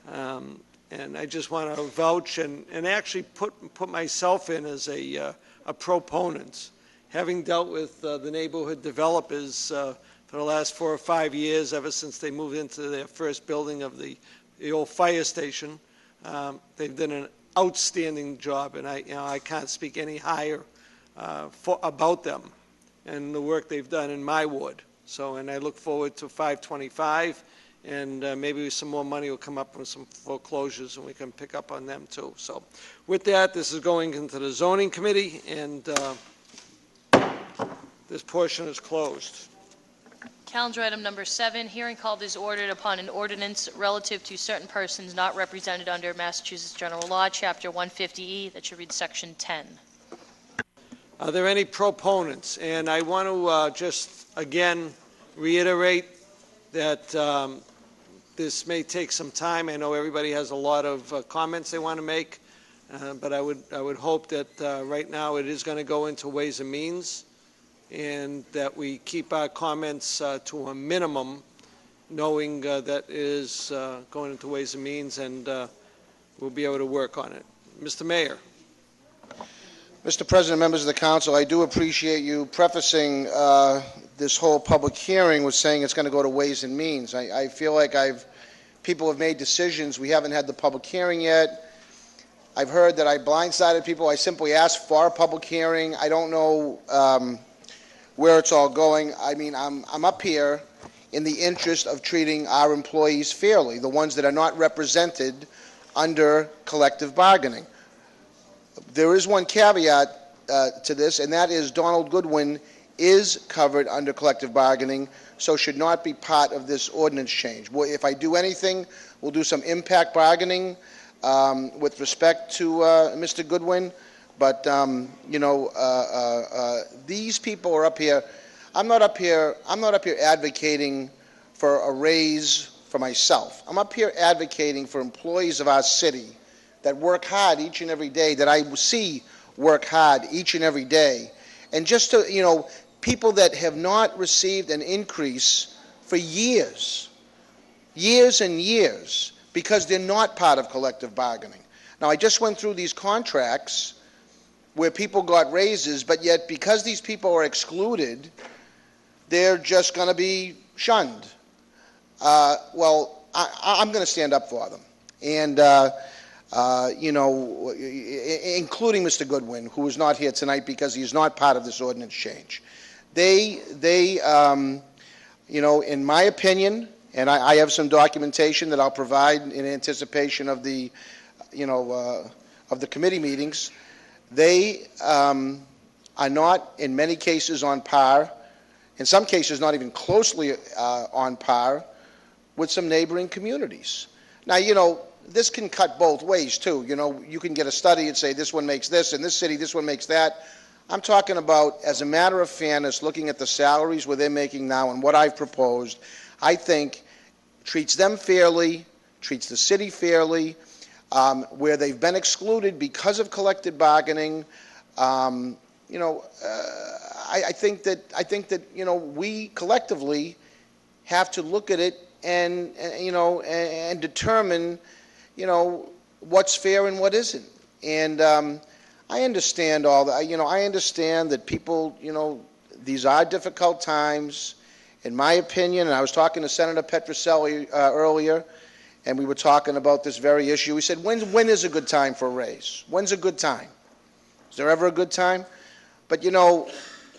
And I just want to vouch and actually put myself in as a proponent. Having dealt with the neighborhood developers for the last 4 or 5 years, ever since they moved into their first building of the old fire station, they've done an outstanding job, and I can't speak any higher about them and the work they've done in my ward. So, and I look forward to 525, and maybe some more money will come up from some foreclosures, and we can pick up on them too. So, with that, this is going into the zoning committee, and this portion is closed. Calendar item number 7, hearing called is ordered upon an ordinance relative to certain persons not represented under Massachusetts General Law, Chapter 150E, that should read Section 10. Are there any proponents? And I want to just, again, reiterate that this may take some time. I know everybody has a lot of comments they want to make, but I would hope that right now it is going to go into Ways and Means, and that we keep our comments to a minimum, knowing that it is going into Ways and Means, and we'll be able to work on it. Mr. Mayor. Mr. President, members of the council, I do appreciate you prefacing this whole public hearing with saying it's going to go to Ways and Means. I feel like people have made decisions. We haven't had the public hearing yet. I've heard that I blindsided people. I simply asked for a public hearing. I don't know where it's all going. I mean, I'm up here in the interest of treating our employees fairly, the ones that are not represented under collective bargaining. There is one caveat to this, and that is Donald Goodwin is covered under collective bargaining, so should not be part of this ordinance change. If I do anything, we'll do some impact bargaining with respect to Mr. Goodwin, But, these people are up here. I'm not up here advocating for a raise for myself. I'm up here advocating for employees of our city that work hard each and every day, that I see work hard each and every day. And just to, people that have not received an increase for years and years, because they're not part of collective bargaining. Now, I just went through these contracts where people got raises, but yet because these people are excluded, they're just going to be shunned. Well, I'm going to stand up for them. And, including Mr. Goodwin, who is not here tonight because he's not part of this ordinance change. They in my opinion, and I have some documentation that I'll provide in anticipation of the, of the committee meetings, they are not, in many cases, on par, in some cases not even closely on par with some neighboring communities. Now, this can cut both ways, too. You can get a study and say this one makes this, in this city this one makes that. I'm talking about, as a matter of fairness, looking at the salaries where they're making now and what I've proposed, I think treats them fairly, treats the city fairly, where they've been excluded because of collective bargaining. I think that we collectively have to look at it and determine what's fair and what isn't. And I understand all that. I understand that people, these are difficult times. In my opinion, and I was talking to Senator Petroselli earlier, and we were talking about this very issue. We said, when is a good time for a raise? When's a good time? Is there ever a good time? But,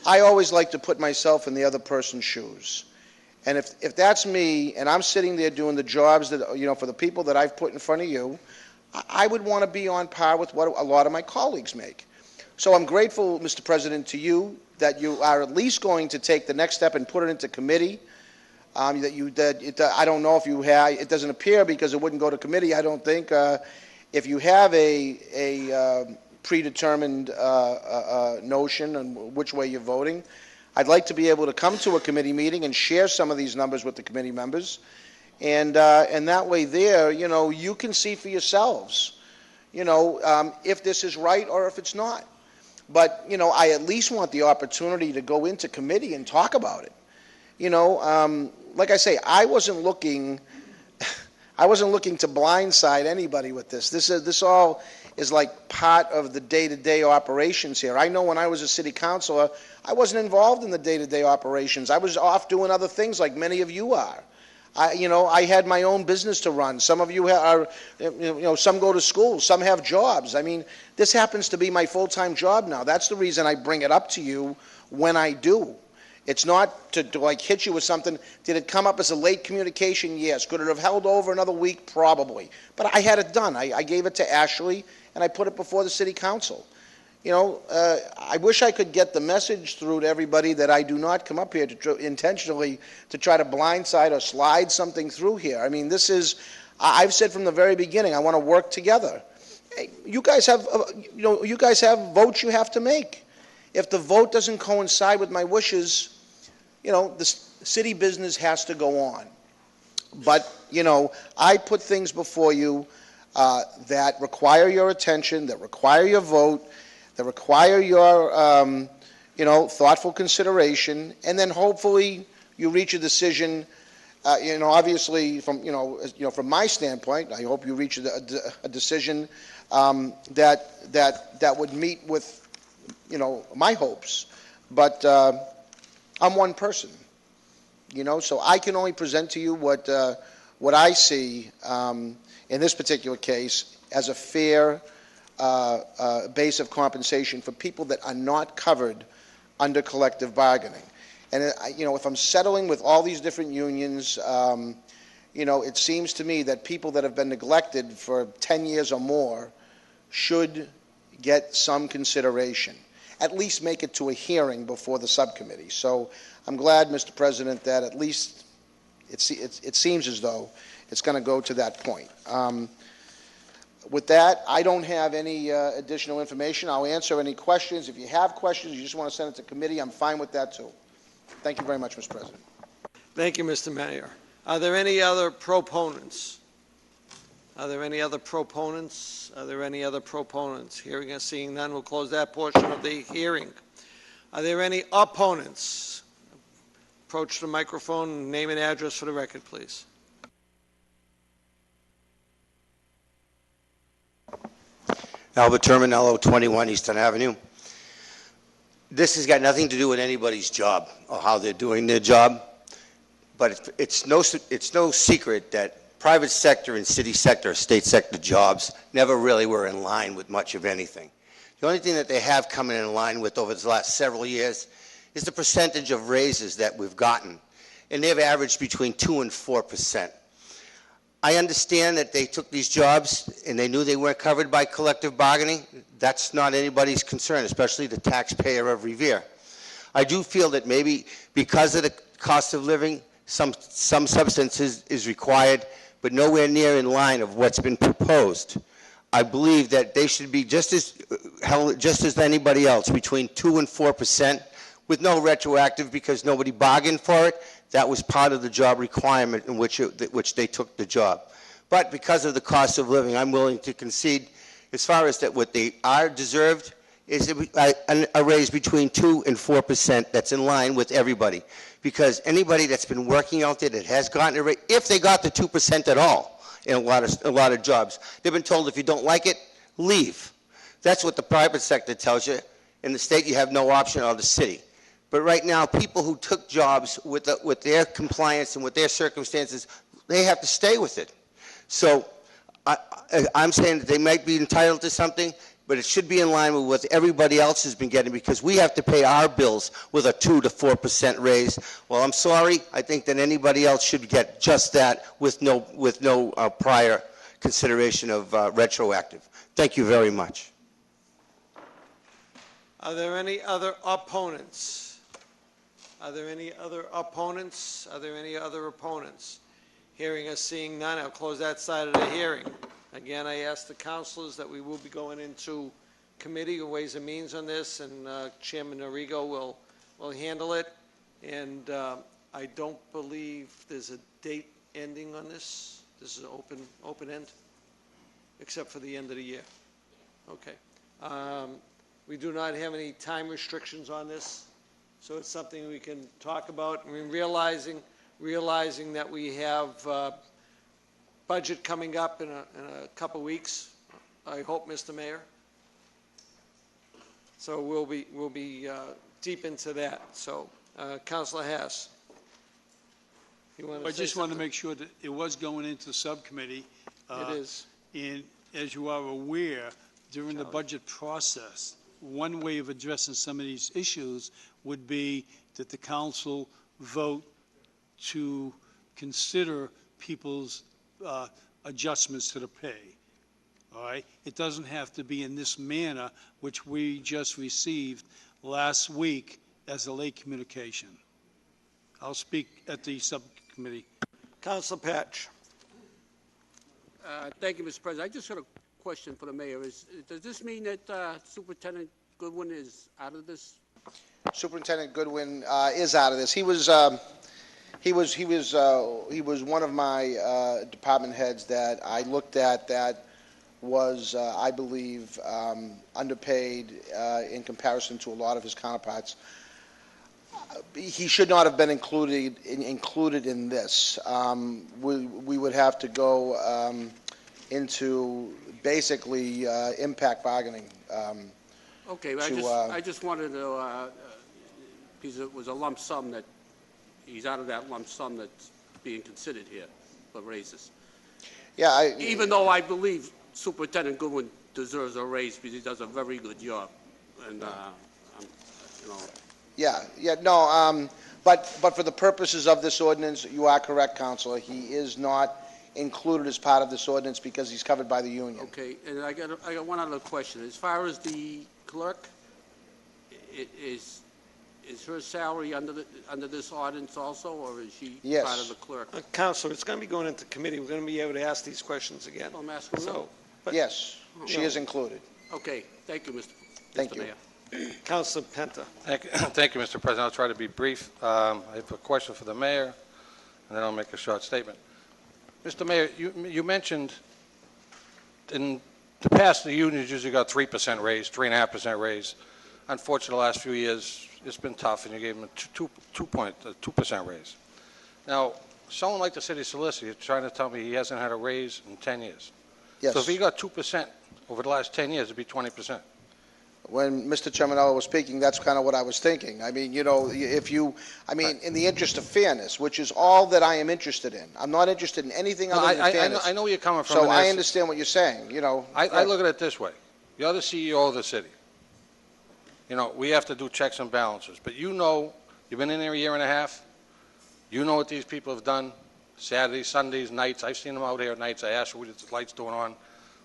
I always like to put myself in the other person's shoes. And if that's me, and I'm sitting there doing the jobs that, for the people that I've put in front of you, I would want to be on par with what a lot of my colleagues make. So I'm grateful, Mr. President, to you that you are at least going to take the next step and put it into committee. I don't know if you have, it doesn't appear because it wouldn't go to committee, I don't think. If you have a predetermined notion on which way you're voting, I'd like to be able to come to a committee meeting and share some of these numbers with the committee members. And that way there, you can see for yourselves, if this is right or if it's not. But, I at least want the opportunity to go into committee and talk about it. Like I say, I wasn't looking to blindside anybody with this. This all is like part of the day-to-day operations here. I know when I was a city councilor, I wasn't involved in the day-to-day operations. I was off doing other things like many of you are. I had my own business to run. Some of you are, some go to school, some have jobs. I mean, this happens to be my full-time job now. That's the reason I bring it up to you when I do. It's not to like hit you with something. Did it come up as a late communication? Yes. Could it have held over another week? Probably. But I had it done. I gave it to Ashley, and I put it before the city council. I wish I could get the message through to everybody that I do not come up here intentionally to try to blindside or slide something through here. I mean, I've said from the very beginning, I want to work together. Hey, you guys have votes you have to make. If the vote doesn't coincide with my wishes, the city business has to go on. But, I put things before you that require your attention, that require your vote, that require your, thoughtful consideration, and then hopefully you reach a decision. Obviously, from my standpoint, I hope you reach a decision that would meet with, my hopes. But I'm one person, so I can only present to you what I see in this particular case as a fair base of compensation for people that are not covered under collective bargaining. And, if I'm settling with all these different unions, it seems to me that people that have been neglected for 10 years or more should get some consideration. At least make it to a hearing before the subcommittee. So I'm glad, Mr. President, that at least it seems as though it's going to go to that point. With that, I don't have any additional information. I'll answer any questions. If you have questions, you just want to send it to committee, I'm fine with that, too. Thank you very much, Mr. President. Thank you, Mr. Mayor. Are there any other proponents? Are there any other proponents? Are there any other proponents? Hearing and seeing none, we'll close that portion of the hearing. Are there any opponents? Approach the microphone, name and address for the record, please. Albert Terminello, 21 Eastern Avenue. This has got nothing to do with anybody's job or how they're doing their job, but it's no secret that private sector and city sector, state sector jobs never really were in line with much of anything. The only thing that they have come in line with over the last several years is the percentage of raises that we've gotten, and they've averaged between 2% and 4%. I understand that they took these jobs and they knew they weren't covered by collective bargaining. That's not anybody's concern, especially the taxpayer of Revere. I do feel that maybe because of the cost of living, some substance is required, but nowhere near in line of what's been proposed. I believe that they should be just as anybody else, between 2% and 4%, with no retroactive because nobody bargained for it. That was part of the job requirement in which they took the job. But because of the cost of living, I'm willing to concede, as far as that what they are deserved, is a raise between 2% and 4% that's in line with everybody. Because anybody that's been working out there that has gotten a raise, if they got the 2% at all in a lot of jobs, they've been told if you don't like it, leave. That's what the private sector tells you. In the state, you have no option, or the city. But right now, people who took jobs with their compliance and with their circumstances, they have to stay with it. So I'm saying that they might be entitled to something, but it should be in line with what everybody else has been getting, because we have to pay our bills with a 2% to 4% raise. Well, I'm sorry. I think that anybody else should get just that with no prior consideration of retroactive. Thank you very much. Are there any other opponents? Are there any other opponents? Are there any other opponents? Hearing or seeing none, I'll close that side of the hearing. Again, I ask the councilors that we will be going into committee of Ways and Means on this, and Chairman Arrigo will handle it. And I don't believe there's a date ending on this. This is open end, except for the end of the year. Okay. We do not have any time restrictions on this, so it's something we can talk about. I mean, realizing that we have budget coming up in a couple weeks, I hope, Mr. Mayor. So we'll be deep into that. So, Councilor Haas. I just want to make sure that it was going into subcommittee. It is. And as you are aware, during the budget process, one way of addressing some of these issues would be that the council vote to consider people's adjustments to the pay. All right? It doesn't have to be in this manner, which we just received last week as a late communication. I'll speak at the subcommittee. Councilor Patch. Thank you, Mr. President. I just got a question for the mayor. Does this mean that Superintendent Goodwin is out of this? Superintendent Goodwin is out of this. He was one of my department heads that I looked at that was, I believe, underpaid in comparison to a lot of his counterparts. He should not have been included in this. We would have to go into basically impact bargaining. Okay, I just wanted to, because it was a lump sum that he's out of that lump sum that's being considered here for raises. Yeah, even though I believe Superintendent Goodwin deserves a raise because he does a very good job, and you know. Yeah, no, but for the purposes of this ordinance, you are correct, Councilor. He is not included as part of this ordinance because he's covered by the union. Okay, and I got one other question. As far as the clerk, is her salary under this ordinance also, or is she part of the clerk? Councilor, it's going to be going into committee. We're going to be able to ask these questions again. I'm asking so, Yes, she is included. Okay, thank you, Mr. Thank you. Mayor. Councilor Penta. Thank you, Mr. President. I'll try to be brief. I have a question for the mayor, and then I'll make a short statement. Mr. Mayor, you mentioned in the past, the unions usually got 3% raise, 3.5% raise. Unfortunately, the last few years, it's been tough, and you gave them a 2% raise. Now, someone like the city solicitor is trying to tell me he hasn't had a raise in 10 years. Yes. So if he got 2% over the last 10 years, it'd be 20%. When Mr. Chaminello was speaking, that's kind of what I was thinking. I mean, you know, in the interest of fairness, which is all that I am interested in. I'm not interested in anything No, other than fairness. I know where you're coming from. So in I this. understand what you're saying, you know. I look at it this way. You're the CEO of the city. You know, we have to do checks and balances. But you know, you've been in there a year and a half. You know what these people have done. Saturdays, Sundays, nights. I've seen them out here at nights. I asked what the lights doing on,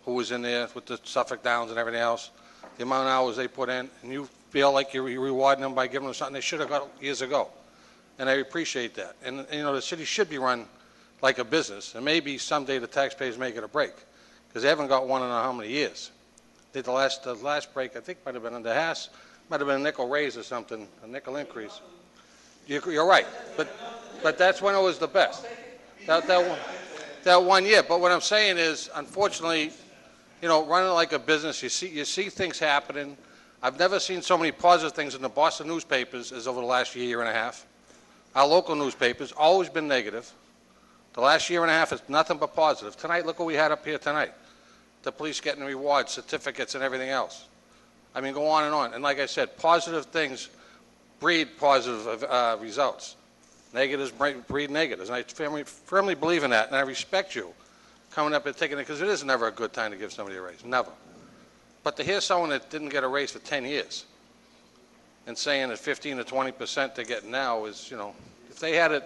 who was in there with the Suffolk Downs and everything else. The amount of hours they put in, and you feel like you're rewarding them by giving them something they should have got years ago. And I appreciate that. And you know, the city should be run like a business, and maybe someday the taxpayers make it a break, because they haven't got one in how many years. The last break, I think, might have been under Haas, might have been a nickel raise or something, a nickel increase. You're right, but that's when it was the best, that 1 year. But what I'm saying is, unfortunately, you know, running like a business, you see things happening. I've never seen so many positive things in the Boston newspapers as over the last year and a half. Our local newspapers, always been negative. The last year and a half is nothing but positive. Tonight, look what we had up here tonight. The police getting rewards, certificates, and everything else. I mean, go on and on. And like I said, positive things breed positive results. Negatives breed negatives. And I firmly believe in that, and I respect you coming up and taking it, because it is never a good time to give somebody a raise, never. But to hear someone that didn't get a raise for 10 years and saying that 15 to 20% they're getting now is, you know, if they had it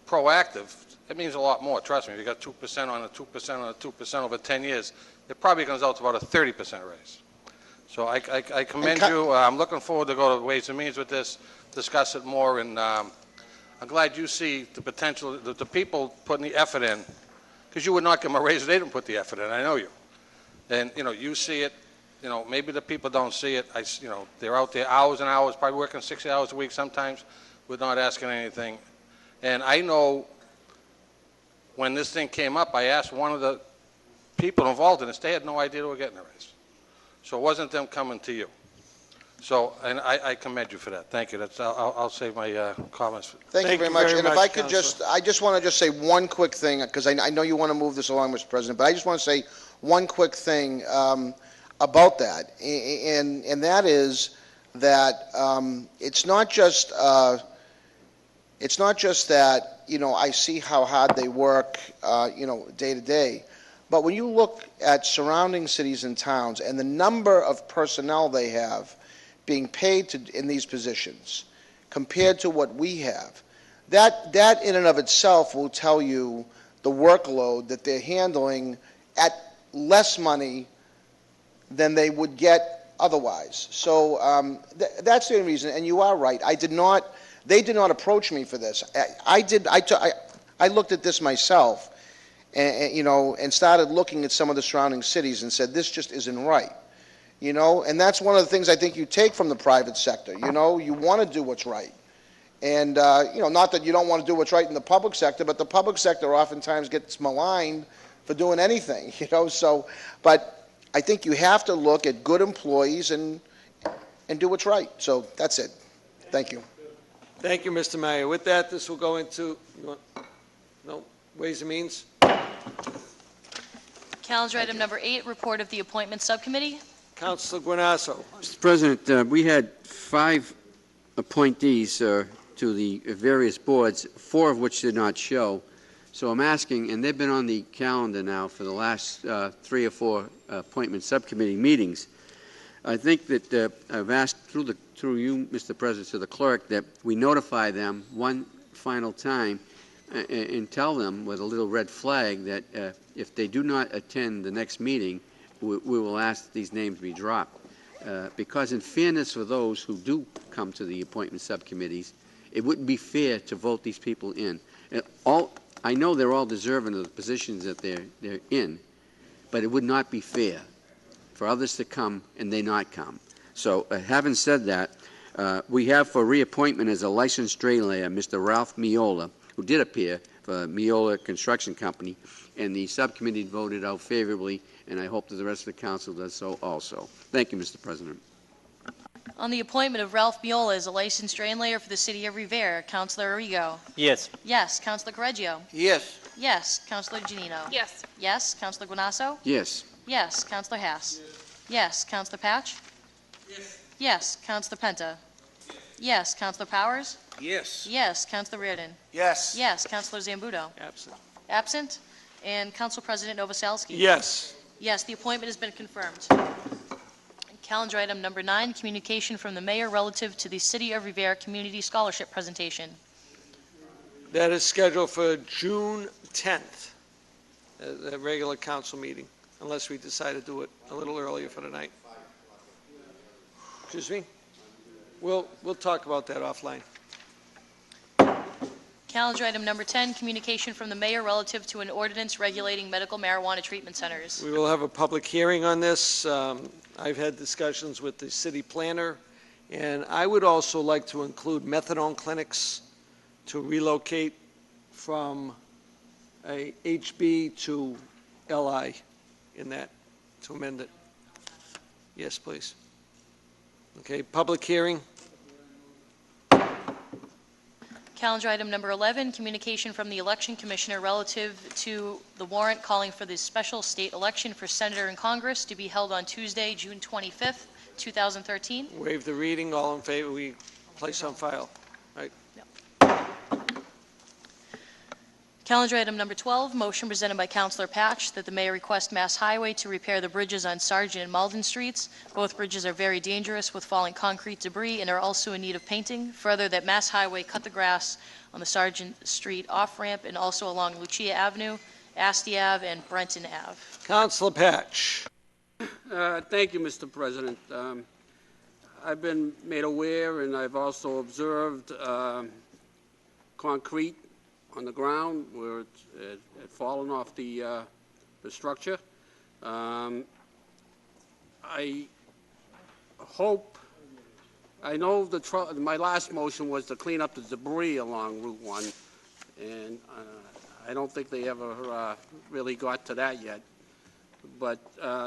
proactive, it means a lot more. Trust me, if you got 2% on a 2% on a 2% over 10 years, it probably comes out to about a 30% raise. So I commend you. I'm looking forward to go to Ways and Means with this, discuss it more, and I'm glad you see the potential, the people putting the effort in, because you would not give them a raise if they didn't put the effort in. I know you. And, you know, you see it. You know, maybe the people don't see it. You know, they're out there hours and hours, probably working 60 hours a week sometimes, with not asking anything. And I know when this thing came up, I asked one of the people involved in this. They had no idea they were getting a raise. So it wasn't them coming to you. So, and I commend you for that. Thank you. I'll save my comments. Thank you very much. And if I could I just want to say one quick thing, because I know you want to move this along, Mr. President, but I just want to say one quick thing about that, and that is that it's not just that, you know, I see how hard they work, you know, day to day, but when you look at surrounding cities and towns and the number of personnel they have being paid in these positions compared to what we have, that in and of itself will tell you the workload that they're handling at less money than they would get otherwise. So that's the only reason, and you are right. They did not approach me for this. I looked at this myself, and you know, and started looking at some of the surrounding cities and said, this just isn't right. You know, and that's one of the things I think you take from the private sector. You know, you want to do what's right. And, you know, not that you don't want to do what's right in the public sector, but the public sector oftentimes gets maligned for doing anything, you know. So, but I think you have to look at good employees and do what's right. So that's it. Thank you. Thank you, Mr. Mayor. With that, this will go into, Ways and Means. Calendar item number 8, report of the Appointment Subcommittee. Councilor Guanasso. Mr. President, we had 5 appointees to the various boards, 4 of which did not show. So I'm asking, and they've been on the calendar now for the last 3 or 4 appointment subcommittee meetings. I think that I've asked through you, Mr. President, to the clerk, that we notify them one final time and tell them with a little red flag that if they do not attend the next meeting, we will ask these names be dropped. Because in fairness for those who do come to the appointment subcommittees, it wouldn't be fair to vote these people in. I know they're all deserving of the positions that they're in, but it would not be fair for others to come and they not come. So having said that, we have for reappointment as a licensed drain layer Mr. Ralph Miola, who did appear for Miola Construction Company, and the subcommittee voted out favorably, and I hope that the rest of the council does so also. Thank you, Mr. President. On the appointment of Ralph Miola as a licensed drain layer for the city of Revere, Councilor Arrigo. Yes. Yes. Councilor Correggio. Yes. Yes. Councilor Janino. Yes. Yes. Councilor Guanasso. Yes. Yes. Councilor Hass. Yes. Councilor Patch. Yes. Councilor Penta. Yes. Councilor Powers. Yes. Yes. Councilor Reardon. Yes. Yes. Councilor Zambuto. Absent. Absent. And Council President Novoselsky. Yes. Yes, the appointment has been confirmed. Calendar item number 9, communication from the mayor relative to the City of Revere Community Scholarship presentation. That is scheduled for June 10th, the regular council meeting, unless we decide to do it a little earlier for tonight. Excuse me? We'll talk about that offline. Calendar item number 10, communication from the mayor relative to an ordinance regulating medical marijuana treatment centers. We will have a public hearing on this. I've had discussions with the city planner, and I would also like to include methadone clinics to relocate from a HB to LI in that, to amend it. Yes, please. Okay, public hearing. Calendar item number 11, communication from the election commissioner relative to the warrant calling for the special state election for senator and Congress to be held on Tuesday, June 25th, 2013. Waive the reading. All in favor, we place on file. Right. Calendar item number 12, motion presented by Councilor Patch that the mayor request Mass Highway to repair the bridges on Sargent and Malden Streets. Both bridges are very dangerous with falling concrete debris and are also in need of painting. Further, that Mass Highway cut the grass on the Sargent Street off-ramp and also along Lucia Avenue, Asti Ave, and Brenton Ave. Councilor Patch. Thank you, Mr. President. I've been made aware, and I've also observed concrete on the ground where it had fallen off the structure. I hope, I know my last motion was to clean up the debris along Route 1, and I don't think they ever really got to that yet. But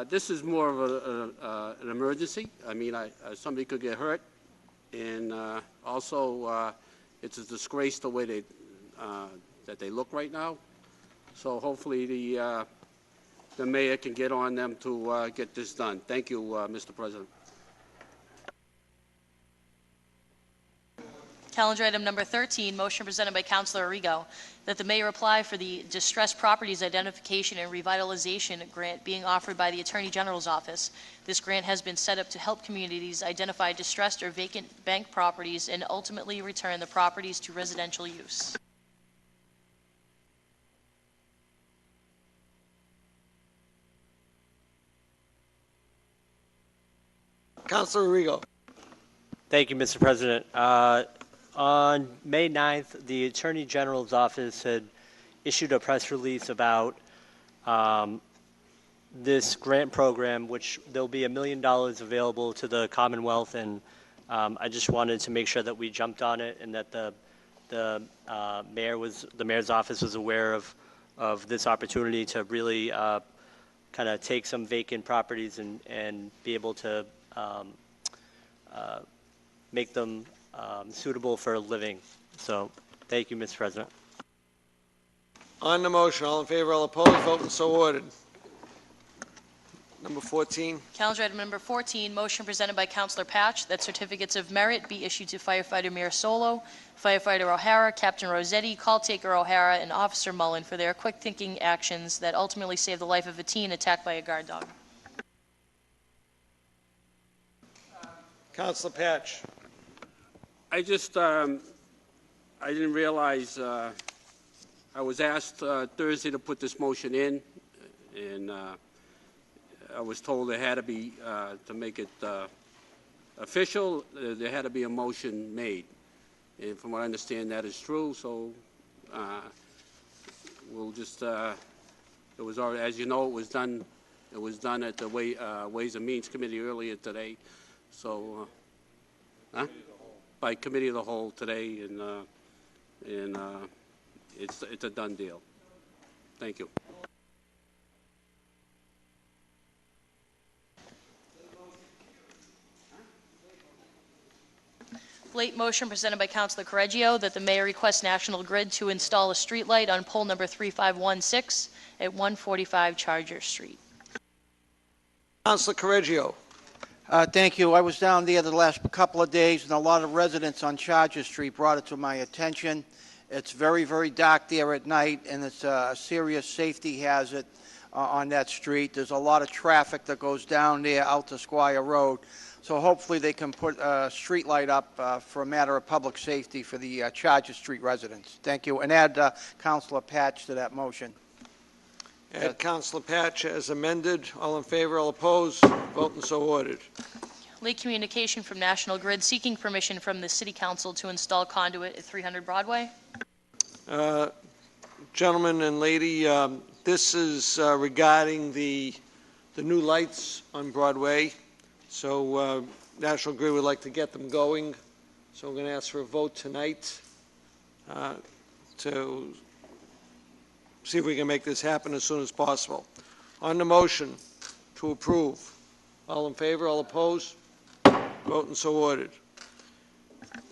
this is more of an emergency. I mean, somebody could get hurt, and also it's a disgrace the way that they look right now. So hopefully the mayor can get on them to get this done. Thank you, Mr. President. Calendar item number 13, motion presented by Councilor Arrigo that the mayor apply for the distressed properties identification and revitalization grant being offered by the Attorney General's office. This grant has been set up to help communities identify distressed or vacant bank properties and ultimately return the properties to residential use. Councilor Arrigo. Thank you, Mr. President. On May 9th, the Attorney General's office had issued a press release about this grant program, which there'll be $1 million available to the Commonwealth, and I just wanted to make sure that we jumped on it and that the mayor's office was aware of this opportunity to really kind of take some vacant properties and be able to make them suitable for living. So, thank you, Mr. President. On the motion, all in favor, all opposed, vote and so ordered. Number 14. Calendar item number 14, motion presented by Councilor Patch that certificates of merit be issued to firefighter Mir Solo, firefighter O'Hara, Captain Rossetti, call taker O'Hara, and Officer Mullen for their quick-thinking actions that ultimately saved the life of a teen attacked by a guard dog. Councilor Patch. I just, I didn't realize, I was asked Thursday to put this motion in, and I was told it had to be, to make it official, there had to be a motion made. And from what I understand, that is true, so we'll just, it was already, as you know, it was done It was done at the Ways and Means Committee earlier today, so, by Committee of the Whole today, and it's a done deal. Thank you. Late motion presented by Councilor Correggio that the mayor requests National Grid to install a streetlight on pole number 3516 at 145 Charger Street. Councilor Correggio. Thank you. I was down there the last couple of days, and a lot of residents on Charger Street brought it to my attention. It's very, very dark there at night, and it's a serious safety hazard on that street. There's a lot of traffic that goes down there out to Squire Road. So hopefully they can put a street light up for a matter of public safety for the Charger Street residents. Thank you. And add Councilor Patch to that motion. Add Councilor Patch as amended. All in favor, all opposed? Vote and so ordered. Late communication from National Grid seeking permission from the City Council to install conduit at 300 Broadway. Gentlemen and lady, this is regarding the new lights on Broadway. So National Grid would like to get them going. So I'm going to ask for a vote tonight to see if we can make this happen as soon as possible. On the motion to approve, all in favor, all opposed? Vote and so ordered.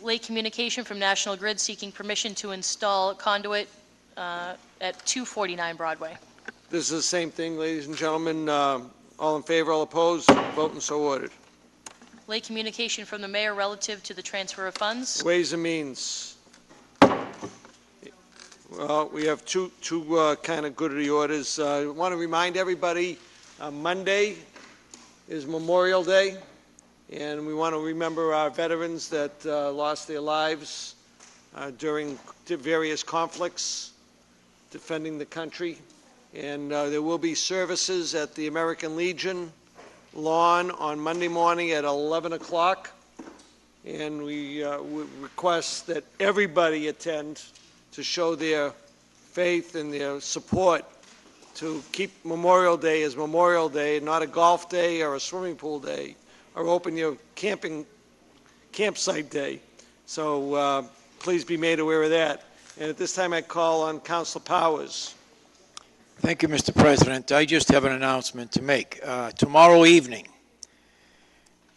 Late communication from National Grid seeking permission to install conduit at 249 Broadway. This is the same thing, ladies and gentlemen. All in favor, all opposed? Vote and so ordered. Late communication from the mayor relative to the transfer of funds. Ways and Means. Well, we have two kind of good of the orders. I want to remind everybody, Monday is Memorial Day, and we want to remember our veterans that lost their lives during various conflicts defending the country. And there will be services at the American Legion lawn on Monday morning at 11 o'clock. And we request that everybody attend to show their faith and their support to keep Memorial Day as Memorial Day, not a golf day or a swimming pool day, or open your campsite day. So please be made aware of that. And at this time I call on Councilor Powers. Thank you, Mr. President. I just have an announcement to make. Tomorrow evening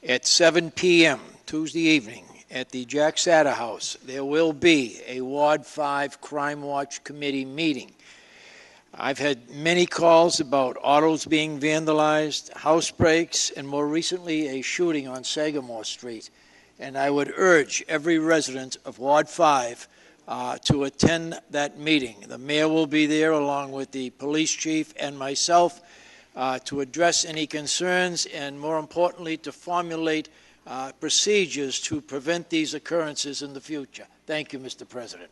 at 7 p.m., Tuesday evening, at the Jack Satter House, there will be a Ward 5 Crime Watch Committee meeting. I've had many calls about autos being vandalized, house breaks, and more recently a shooting on Sagamore Street. And I would urge every resident of Ward 5 to attend that meeting. The mayor will be there along with the police chief and myself to address any concerns and, more importantly, to formulate procedures to prevent these occurrences in the future. Thank you, Mr. President.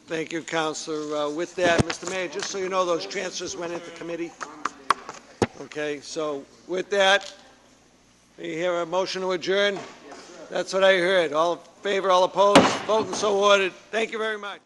Thank you, Councilor. With that, Mr. Mayor, just so you know, those transfers went into committee. Okay, so with that, you hear a motion to adjourn? That's what I heard. All in favor, all opposed? Vote and so ordered. Thank you very much.